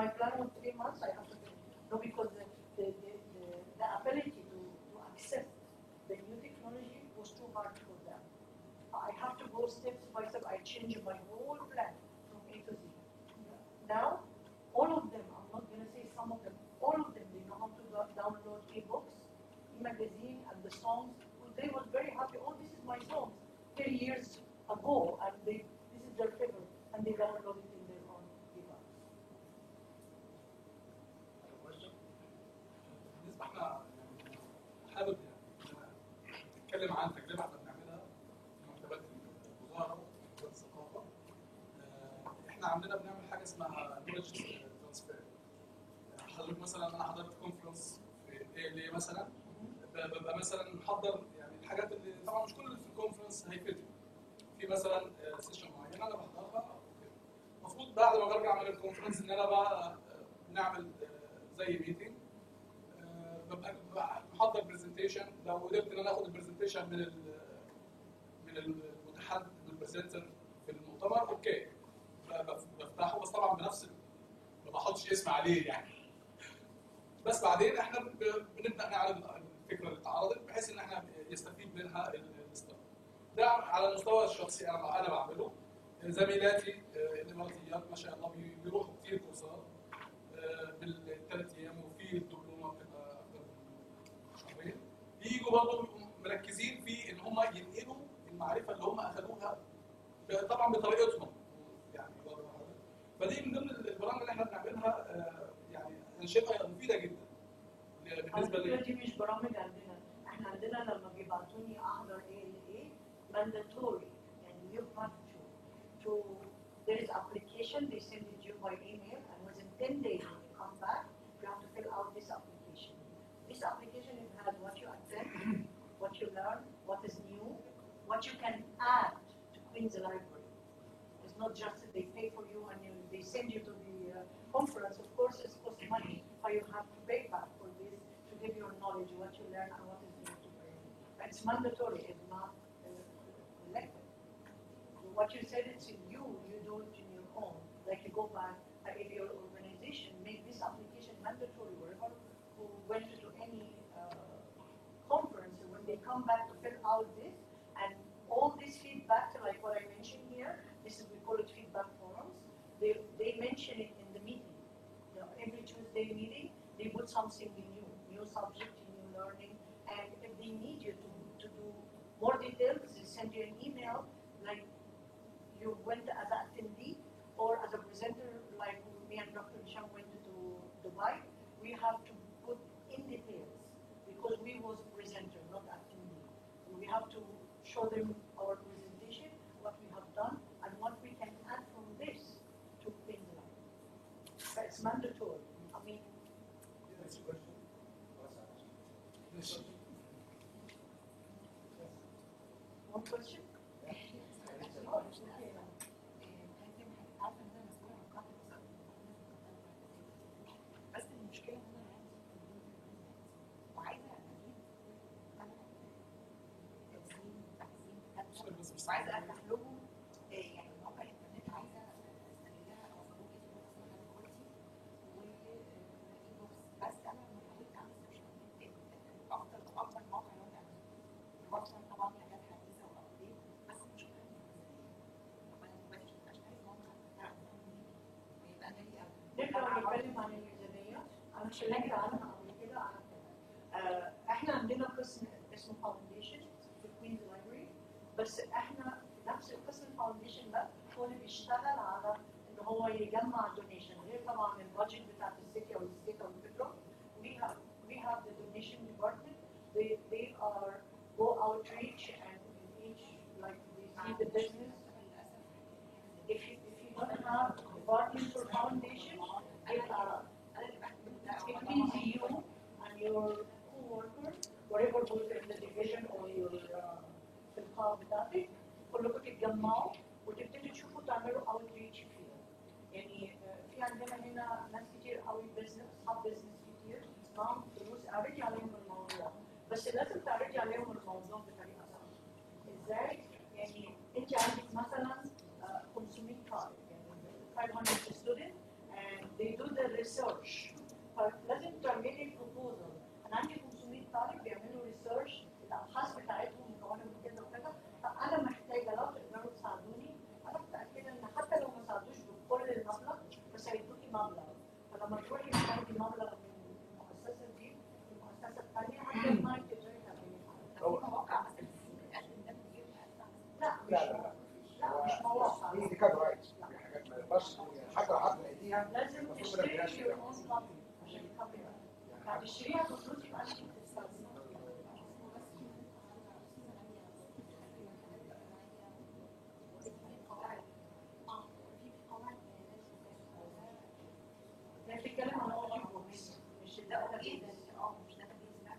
My plan was 3 months. I have to do it. No, because the ability to accept the new technology was too hard for them. I have to go step by step. I changed my whole plan from A to Z. Now, all of them, I'm not going to say some of them, all of them, they know how to download e-books, e-magazine, and the songs. They were very happy. Oh, this is my song 30 years ago, and this is their favorite, and they download it in their own device. بالنسبه احنا حابب نتكلم عن تجربه احنا بنعملها في مكتبات الوزاره ومكتبات الثقافه. احنا عندنا بنعمل حاجه اسمها نولج ترانسفير. حضرتك مثلا انا حضرت كونفرنس في ALA مثلا، ببقى مثلا محضر يعني الحاجات اللي طبعا مش كل اللي في الكونفرنس هيفيدني. في مثلا سيشن معينه انا بحضرها، المفروض بعد ما برجع من الكونفرنس ان انا بقى نعمل زي ميتنج، ببقى محضر برزنتيشن. لو قدرت ان انا اخد البرزنتيشن من المتحدث من البرزنتر في المؤتمر اوكي بفتحه، بس طبعا بنفس ما بحطش اسم عليه يعني. بس بعدين احنا بنبدا نعرض الفكره اللي اتعرضت بحيث ان احنا يستفيد منها الاستاذ. ده على المستوى الشخصي انا بعمله. زميلاتي الاماراتيات ما شاء الله بيروحوا كتير كورسات بال3 ايام، وفي الدبلومه بتبقى اكتر من شهرين. بييجوا برضه مركزين في ان هم ينقلوا المعرفه اللي هم اخذوها طبعا بطريقتهم يعني. فدي من ضمن البرامج اللي احنا بنعملها، يعني انا شايفها مفيده جدا بالنسبه لي. دي مش برامج عندنا، احنا عندنا لما بيبعتوني احضر ALA mandatory يعني you have to there is application they send it you by email and within 10 days when you come back you have to fill out this application. This application has what you attend, what you learn, what is new, what you can add to Queen's Library. It's not just that they pay for you and they send you to the conference. Of course, it costs money, but you have to pay back for this to give your knowledge, what you learn, and what is new to bring. It's mandatory. It's not elected. What you said, it's in you. You do it in your own. Like you go back, if your organization make this application mandatory, wherever who went to any conference, when they come back to fill out this, and all this feedback, like what I mentioned here, this is, we call it feedback forums. They mention it in the meeting. You know, every Tuesday meeting, they put something new subject, new learning, and if they need you to do more details, they send you an email, like you went as an attendee or as a presenter, like me and Dr. Hisham went to slide, we have to put in details because we was presenter, not attendee. We have to show them our presentation, what we have done, and what we can add from this to Queensland. But it's mandatory. I mean, Next question. one question? بس المشكله ان انا عندي وعايزه اجيب تقسيم وعايزه افتح لهم يعني مواقع الانترنت، عايزه استغلها او ممكن تكون اصلا كواليتي وايبوكس. بس انا لما حاولت اعمل سيرش افضل موقع اللي هو بوصل طبعا حاجات حديثه وابديت، بس المشكله ان ما فيش موقع يبقى نقدر نتكلم عن الميزانية. أنا شاركت عنها قبل كده. إحنا عندنا قسم اسمه فاونديشن في كوينز لايبرري، بس إحنا نفس القسم الفاونديشن ده هو اللي بيشتغل على إن هو يجمع دونيشن، غير طبعا البادجت بتاعت السيتي أو الستيت أو الفيدرال. We have the donation department. They are go outreach and in each like they see the business. If you don't have department for foundation, it means you and your co-worker, whatever goes in the division or your في القاعة بتاعتك، كلكم تتجمعوا وتبتدوا تشوفوا تعملوا outreach فيها. يعني في عندنا هنا ناس كتير قوي بزنس، أصحاب بزنس كتير معاهم فلوس، اعرضي عليهم الموضوع، بس لازم تعرضي عليهم الموضوع بطريقة صح. ازاي؟ يعني انت عندك مثلا 500 طالب، يعني 500 students and they do the research. فلازم تعملي proposal. انا عندي 500 طالب بيعملوا ريسيرش، الابحاث بتاعتهم مكونه من كذا وكذا، فانا محتاجه لو تقدروا تساعدوني. انا متاكده ان حتى لو ما ساعدوش بكل المبلغ بس هيدوكي مبلغ، فلما تروحي تاخدي مبلغ من المؤسسه دي المؤسسه الثانيه هتجمعي تقدري تعملي حاجه. مواقع لا مش مواقع. دي كده رايت، دي حاجات ما يقدرش حتى لو حد ايديها لازم تشتري your own copy عشان الكاميرا. هتشتريها بفلوس يبقى انت بتستخدمها. يعني بتتكلم عن اوديو بوكس مش الداتا بيز. مش داتا بيز، لا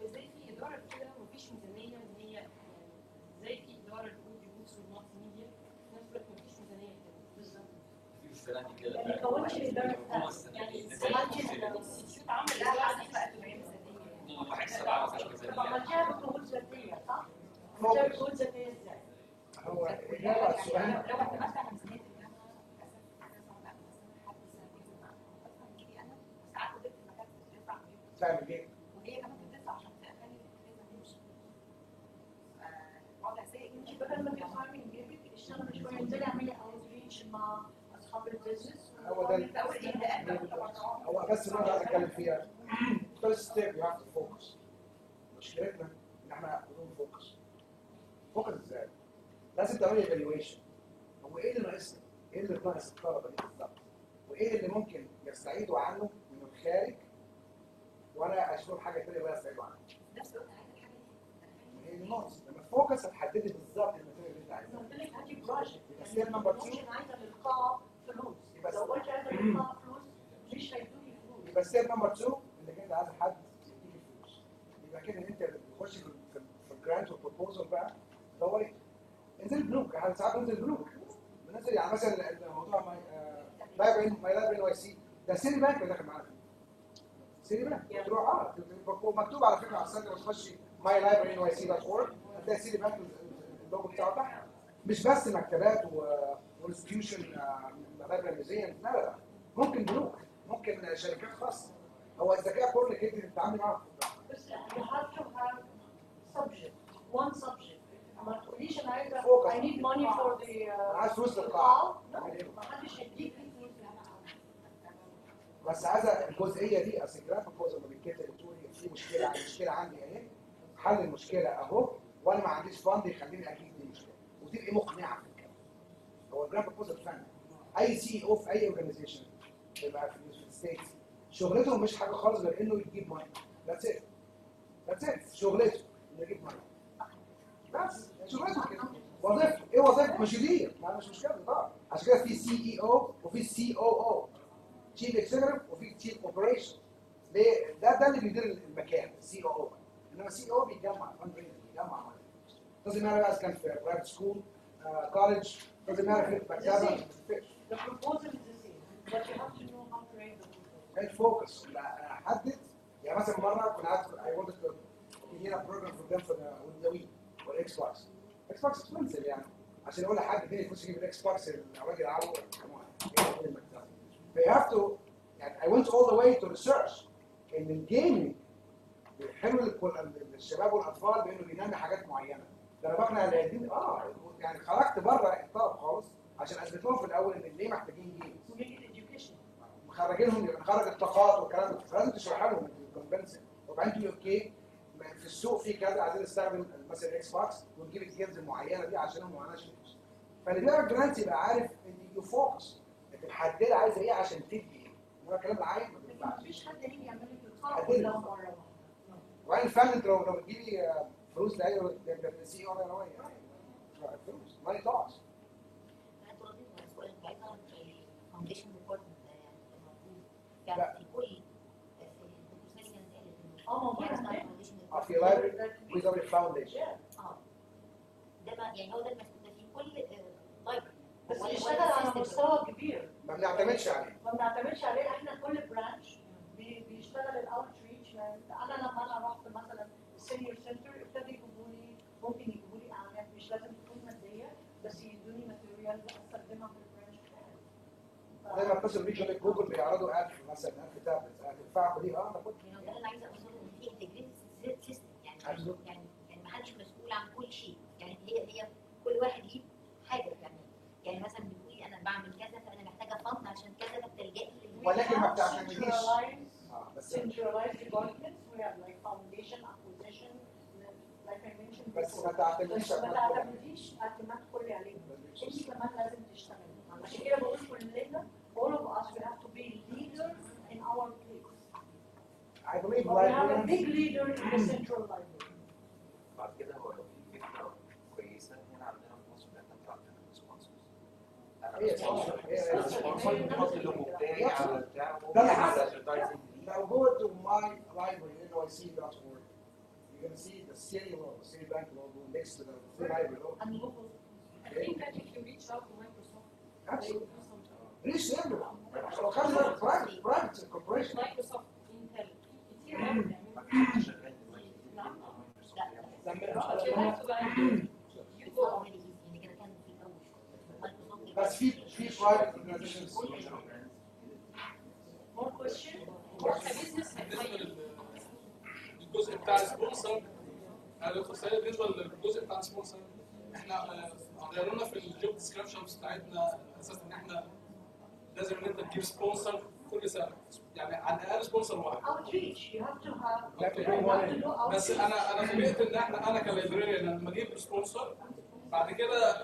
ازاي في اداره كده ومفيش ميزانيه ان هي زي في اداره الاوديو بوكس والمالتي ميديا، في نفس الوقت مفيش ميزانيه كده. بالظبط. في السنه دي كده يعني كونش الاداره يعني ازاي الانستيتيوت عمل اداره دي بقى تبقى ميزانيه؟ 1/7 ما فيش طب ميزانيه. عملتيها بقروض ذاتيه صح؟ عملتيها بقروض ذاتيه ازاي؟ هو إجابة على السؤال. لو اعتمدت على ميزانيه الجامعه للاسف حاجه صعبه قوي. مثلا حد سافر معايا اصلا يجي انا ساعات قدرت المكان تدفع تعمل ايه؟ وهي كمان بتدفع عشان تخلي الكتاب تمشي. وضع سيء انت جدا. بدل ما تدفعي من جيبك اشتغلي شويه، انزلي اعملي اوتريتش مع اصحاب البيزنس. هو ده هو بس اللي انا عايز اتكلم فيها. فيرست ستيب يو هاف تو فوكس. مشكلتنا ان احنا بدون فوكس. فوكس ازاي؟ لازم تعملي ايفالويشن. هو ايه اللي ناقصنا؟ ايه اللي ناقص الطلبه دي بالظبط؟ وايه اللي ممكن يستعيدوا عنه من الخارج وانا اشوف حاجه ثانيه بقى يستعيدوا عنها. نفس الوقت عايزه الحاجه دي. هي دي ناقص. لما تفوكس هتحددي بالظبط الماتيريال اللي انت عايزها. قلت لك هاتي بروجكت. يبقى ستيب نمبر 2. ممكن عايزه للقاء فلوس. لو قلت عايزه للقاء فلوس مش هيدوني فلوس. يبقى ستيب نمبر 2 انك انت عايز حد يديك الفلوس. يبقى كده ان انت بتخش في الجرانت والبروبوزل بقى دوري. انزل بلوك. احنا ساعات بننزل بلوك. بننزل يعني مثلا الموضوع ماي لايبرري واي سي ده سيري بانك اللي داخل معانا. سيري بانك تروح مكتوب على فكره على السايت لما تخشي mylibrarynyc.org هتلاقي سيري بانك اللوجو بتاعه تحت. مش بس مكتبات وانستتيوشن لايبرري ميوزيوم، لا لا، ممكن بنوك، ممكن شركات خاصه. هو الذكاء كله انك انت تتعاملي معاهم. بس you have to have subject, one subject. ما تقوليش انا عايزه I need money for the عايز فلوس للقاعه. ما حدش هيديك فلوس. بس عايزه الجزئيه دي اصل الجراف بروبوزل لما بيتكتب بتقولي في مشكله عندي اهي، حل المشكله اهو، وانا ما عنديش فند يخليني اجيب دي مشكله وتبقي مقنعه في الكلام. هو الجراند بروبوزال فعلا. اي سي او في اي اورجانيزيشن بيبقى في الستيتس شغلته مش حاجه خالص غير انه يجيب ماني. ذاتس ات. ذاتس ات. شغلته انه يجيب ماني. بس شغلته كده. وظيفته ايه؟ وظيفته مشاريع، ما مش مشكله طبعا. عشان كده في سي اي او وفي سي او او، تشيف اكزيكتيف وفي تشيف اوبريشن. ليه؟ ده اللي بيدير المكان السي او او. انما السي او بيجمع بيجمع ماني. doesn't matter بقى كان في برايفت سكول كولج، doesn't matter في مكتبه. The proposal is the same, but you have to know how to write the proposal. and focus. احدد يعني مثلا مره كنت قاعد I wanted to begin a program for them for the Wii or Xbox. Xbox expensive يعني عشان اقول لحد تاني يخش يجيب الاكس بوكس الراجل عاوز كمان. They have to يعني I went all the way to research ان الجيمنج حلو للشباب والاطفال بانه بينمي حاجات معينه. ده انا بقنع العيادين يعني خرجت بره الطلب خالص عشان اثبت لهم في الاول ان ليه محتاجين جيمز. مخرجينهم نخرج الطاقات والكلام ده، فلازم تشرح لهم الكونفنسن. وبعدين تقول اوكي في السوق في كذا عايزين نستخدم مثلا الاكس بوكس ونجيب الجيمز المعينه دي عشان هم معناش فلوس. فاللي بيعرف جرانت يبقى عارف ان يو فوكس، انت محدده عايزه ايه عشان تدي ايه. انما الكلام العام ما بينفعش. مفيش حد يجي يعمل لك الخطوه كلها مره واحده. وبعدين فعلا انت لو بتجيبي فلوس لاي سي او ولا فلوس ماني توكس. فاونديشن ريبورت يعني في كل في لايبرري ويزاوي فاونديشن. ده يعني هو ده المسؤول في كل لايبرري بس بيشتغل على مستوى كبير. ما بنعتمدش عليه. ما بنعتمدش عليه، احنا كل برانش بيشتغل الاوتريتش. انا لما انا رحت مثلا السينيور سنتر ابتدوا يجيبوا لي، ممكن يجيبوا لي اعلانات مش لازم تكون ماديه بس يدوني ماتيريال استخدمها في البرانش بتاعي. زي ما اتصل بيك يقول لك جوجل بيعرضوا 1000 مثلا 1000 تابلت هتدفعوا دي انا كنت يعني ده انا عايزه اوصله ان في انتجريتد سيستم يعني ما حدش مسؤول عن كل شيء. يعني هي كل واحد ليه حاجه يعني مثلا بتقولي انا بعمل كذا فانا محتاجه فند عشان كذا فبتلجئي ولكن ما بتعتمديش. centralized departments we have like foundation acquisition like I mentioned بس before. ما تعتمديش ما تعتمديش اعتماد كلي عليهم. انت كمان لازم تشتغلي. عشان كده بقول كلنا all of us we have to be leaders in our place. I believe we have a big leader in the central library. بعد كده هو لو في فكره كويسه هنا عندنا في مصر احنا بنعمل سبونسرز. انا سبونسر بحط اللوجو بتاعي على بتاع ده اللي حصل. Now go to my library NYC.org. You're going to see the city logo, Citibank logo next to the library logo. And logos. I think that if you reach out to Microsoft, Absolutely. they will do something. Reach to everyone. So خلي بالك private corporation. Microsoft, Intel, كتير قوي بس في private organizations. More question? الجزء بتاع السبونسر انا دكتور سيد بالنسبه للجزء بتاع السبونسر احنا غيروا لنا في الجوب ديسكربشنز بتاعتنا اساسا ان احنا لازم ان انت تجيب سبونسر كل سنه يعني على الاقل سبونسر واحد. Outreach, you have to have. بس انا فوجئت ان انا كلايبراريان لما اجيب سبونسر بعد كده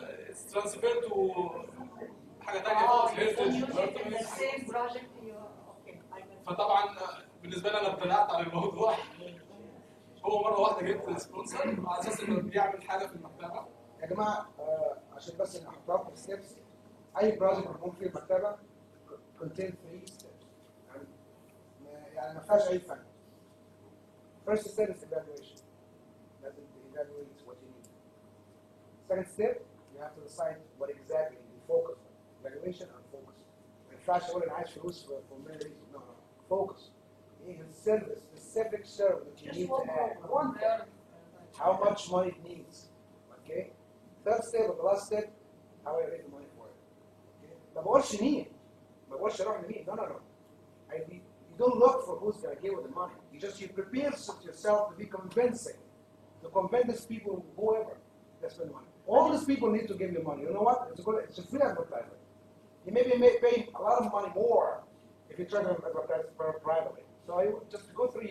ترانسفيرت حاجه ثانيه خالص هيرتج. فطبعا بالنسبه لي انا ابتدعت على الموضوع. هو مره واحده جبت سبونسر على اساس انه بيعمل حاجه في المكتبه. يا جماعه عشان بس نحطها في ستيبس. اي بروجكت بيكون فيه المكتبه contain 3 steps. يعني ما فيهاش اي فن. First step is evaluation. لازم evaluate what you need. Second step, you have to decide what exactly you focus on. Evaluation and focus. ما ينفعش اقول انا عايز فلوس for many reasons. No. Focus. In service, specific service that you need to add. One thing. How much money it needs. Okay? Third step or the last step, how I raise the money for it. Okay? ما بقولش مين. ما بقولش اروح لمين. No. You don't look for who's going to give you the money. You prepare yourself to be convincing. To convince people, whoever, that's spend money. All these people need to give you money. You know what? It's a free advertisement. You maybe may pay a lot of money more if you try to advertise privately. So just to go through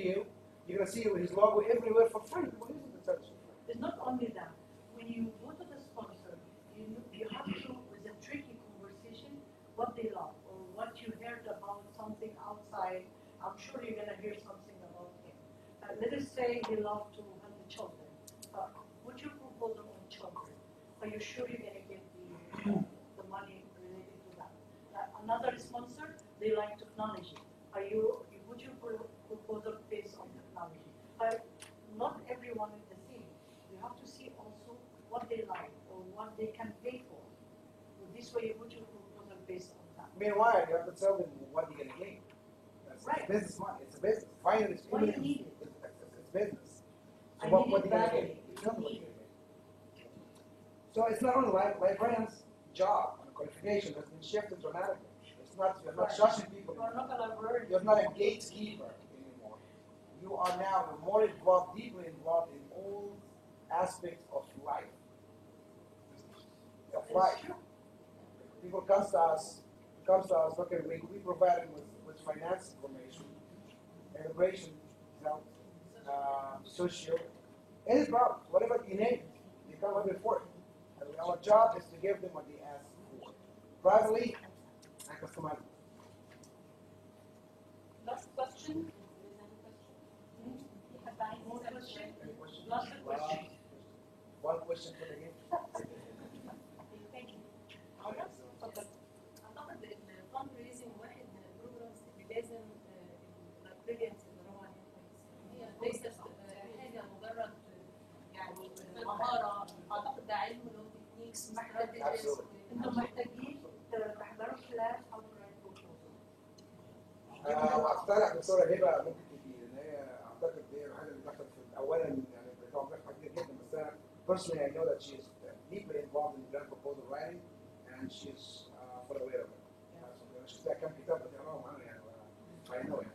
you're going to see his logo everywhere for free. It's not only that. When you go to the sponsor, you have to, with the tricky say he loved to help the children. What's your proposal on children? Are you sure you're going to get the money related to that? Another sponsor, they like technology. Would your proposal based on technology? Not everyone is the same. You have to see also what they like or what they can pay for. So this way, would your proposal based on that? Meanwhile, you have to tell them what you're going to gain. Right. It's business money. It's a business. Finance. Why do you need it? It's business. So I what need are it you going to badly. gain? You don't know what you're going to gain. So it's not only librarians' job and qualification has been shifted dramatically. It's not, you're not shushing people. You're not a librarian. You're not a gatekeeper anymore. You are now more involved, deeply involved in all aspects of life. People come to us, okay, we provide them with finance information, immigration, health, social, any problem, whatever you name it, they come up before it. And our job is to give them what they ask for. Privately and customized. Last question. More question? Any questions? Last question. One question for the game. Thank you. اتفضل. اعتقد ان الفند ريزنج واحد من البروجرامز اللي لازم اللايبريريانز يدوروا عليها كويس. هي ليست حاجه مجرد يعني مهاره، اعتقد ده علم اللي هو تكنيكس محتاجين انتم محتاجين تحضروا كلاس او واقترح دكتوره هبه ممكن تجي لان هي اعتقد دي الحاجه اللي دخلت في اولا يعني بتوضح كتير جدا بس انا personally I know that she is deeply involved in grant proposal writing and she's fully aware of it. شفتها كم كتاب بتقراهم عنها يعني I know it.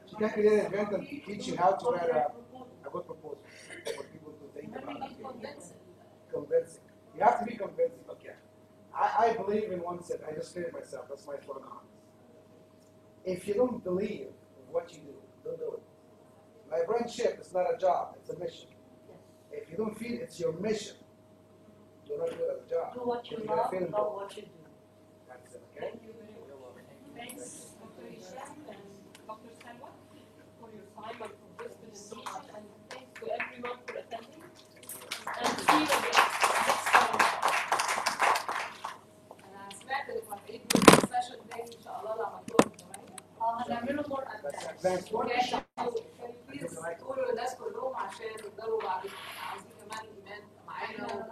She can create an event and teach you how to write a good proposal for people to think about it. Convincing. You have to be convincing. Okay. I believe in one set. I just stated myself. That's my strong arm. If you don't believe in what you do, don't do it. Librarianship is not a job. It's a mission. If you don't feel it's your mission, do not do it as a job. Do what you You're love, gonna feel not what you do. That's it, okay? Thank you very much. Thanks, Dr. Hisham and Dr. Salwa, for your time and for this presentation, and thanks to everyone for attending. And see you again next time. انا سمعت ان في سيشن تاني ان شاء الله لما تكون هنعمله more That's advanced. advanced. بليز قولوا للناس كلهم عشان يقدروا بعد عايزين كمان ايمان معانا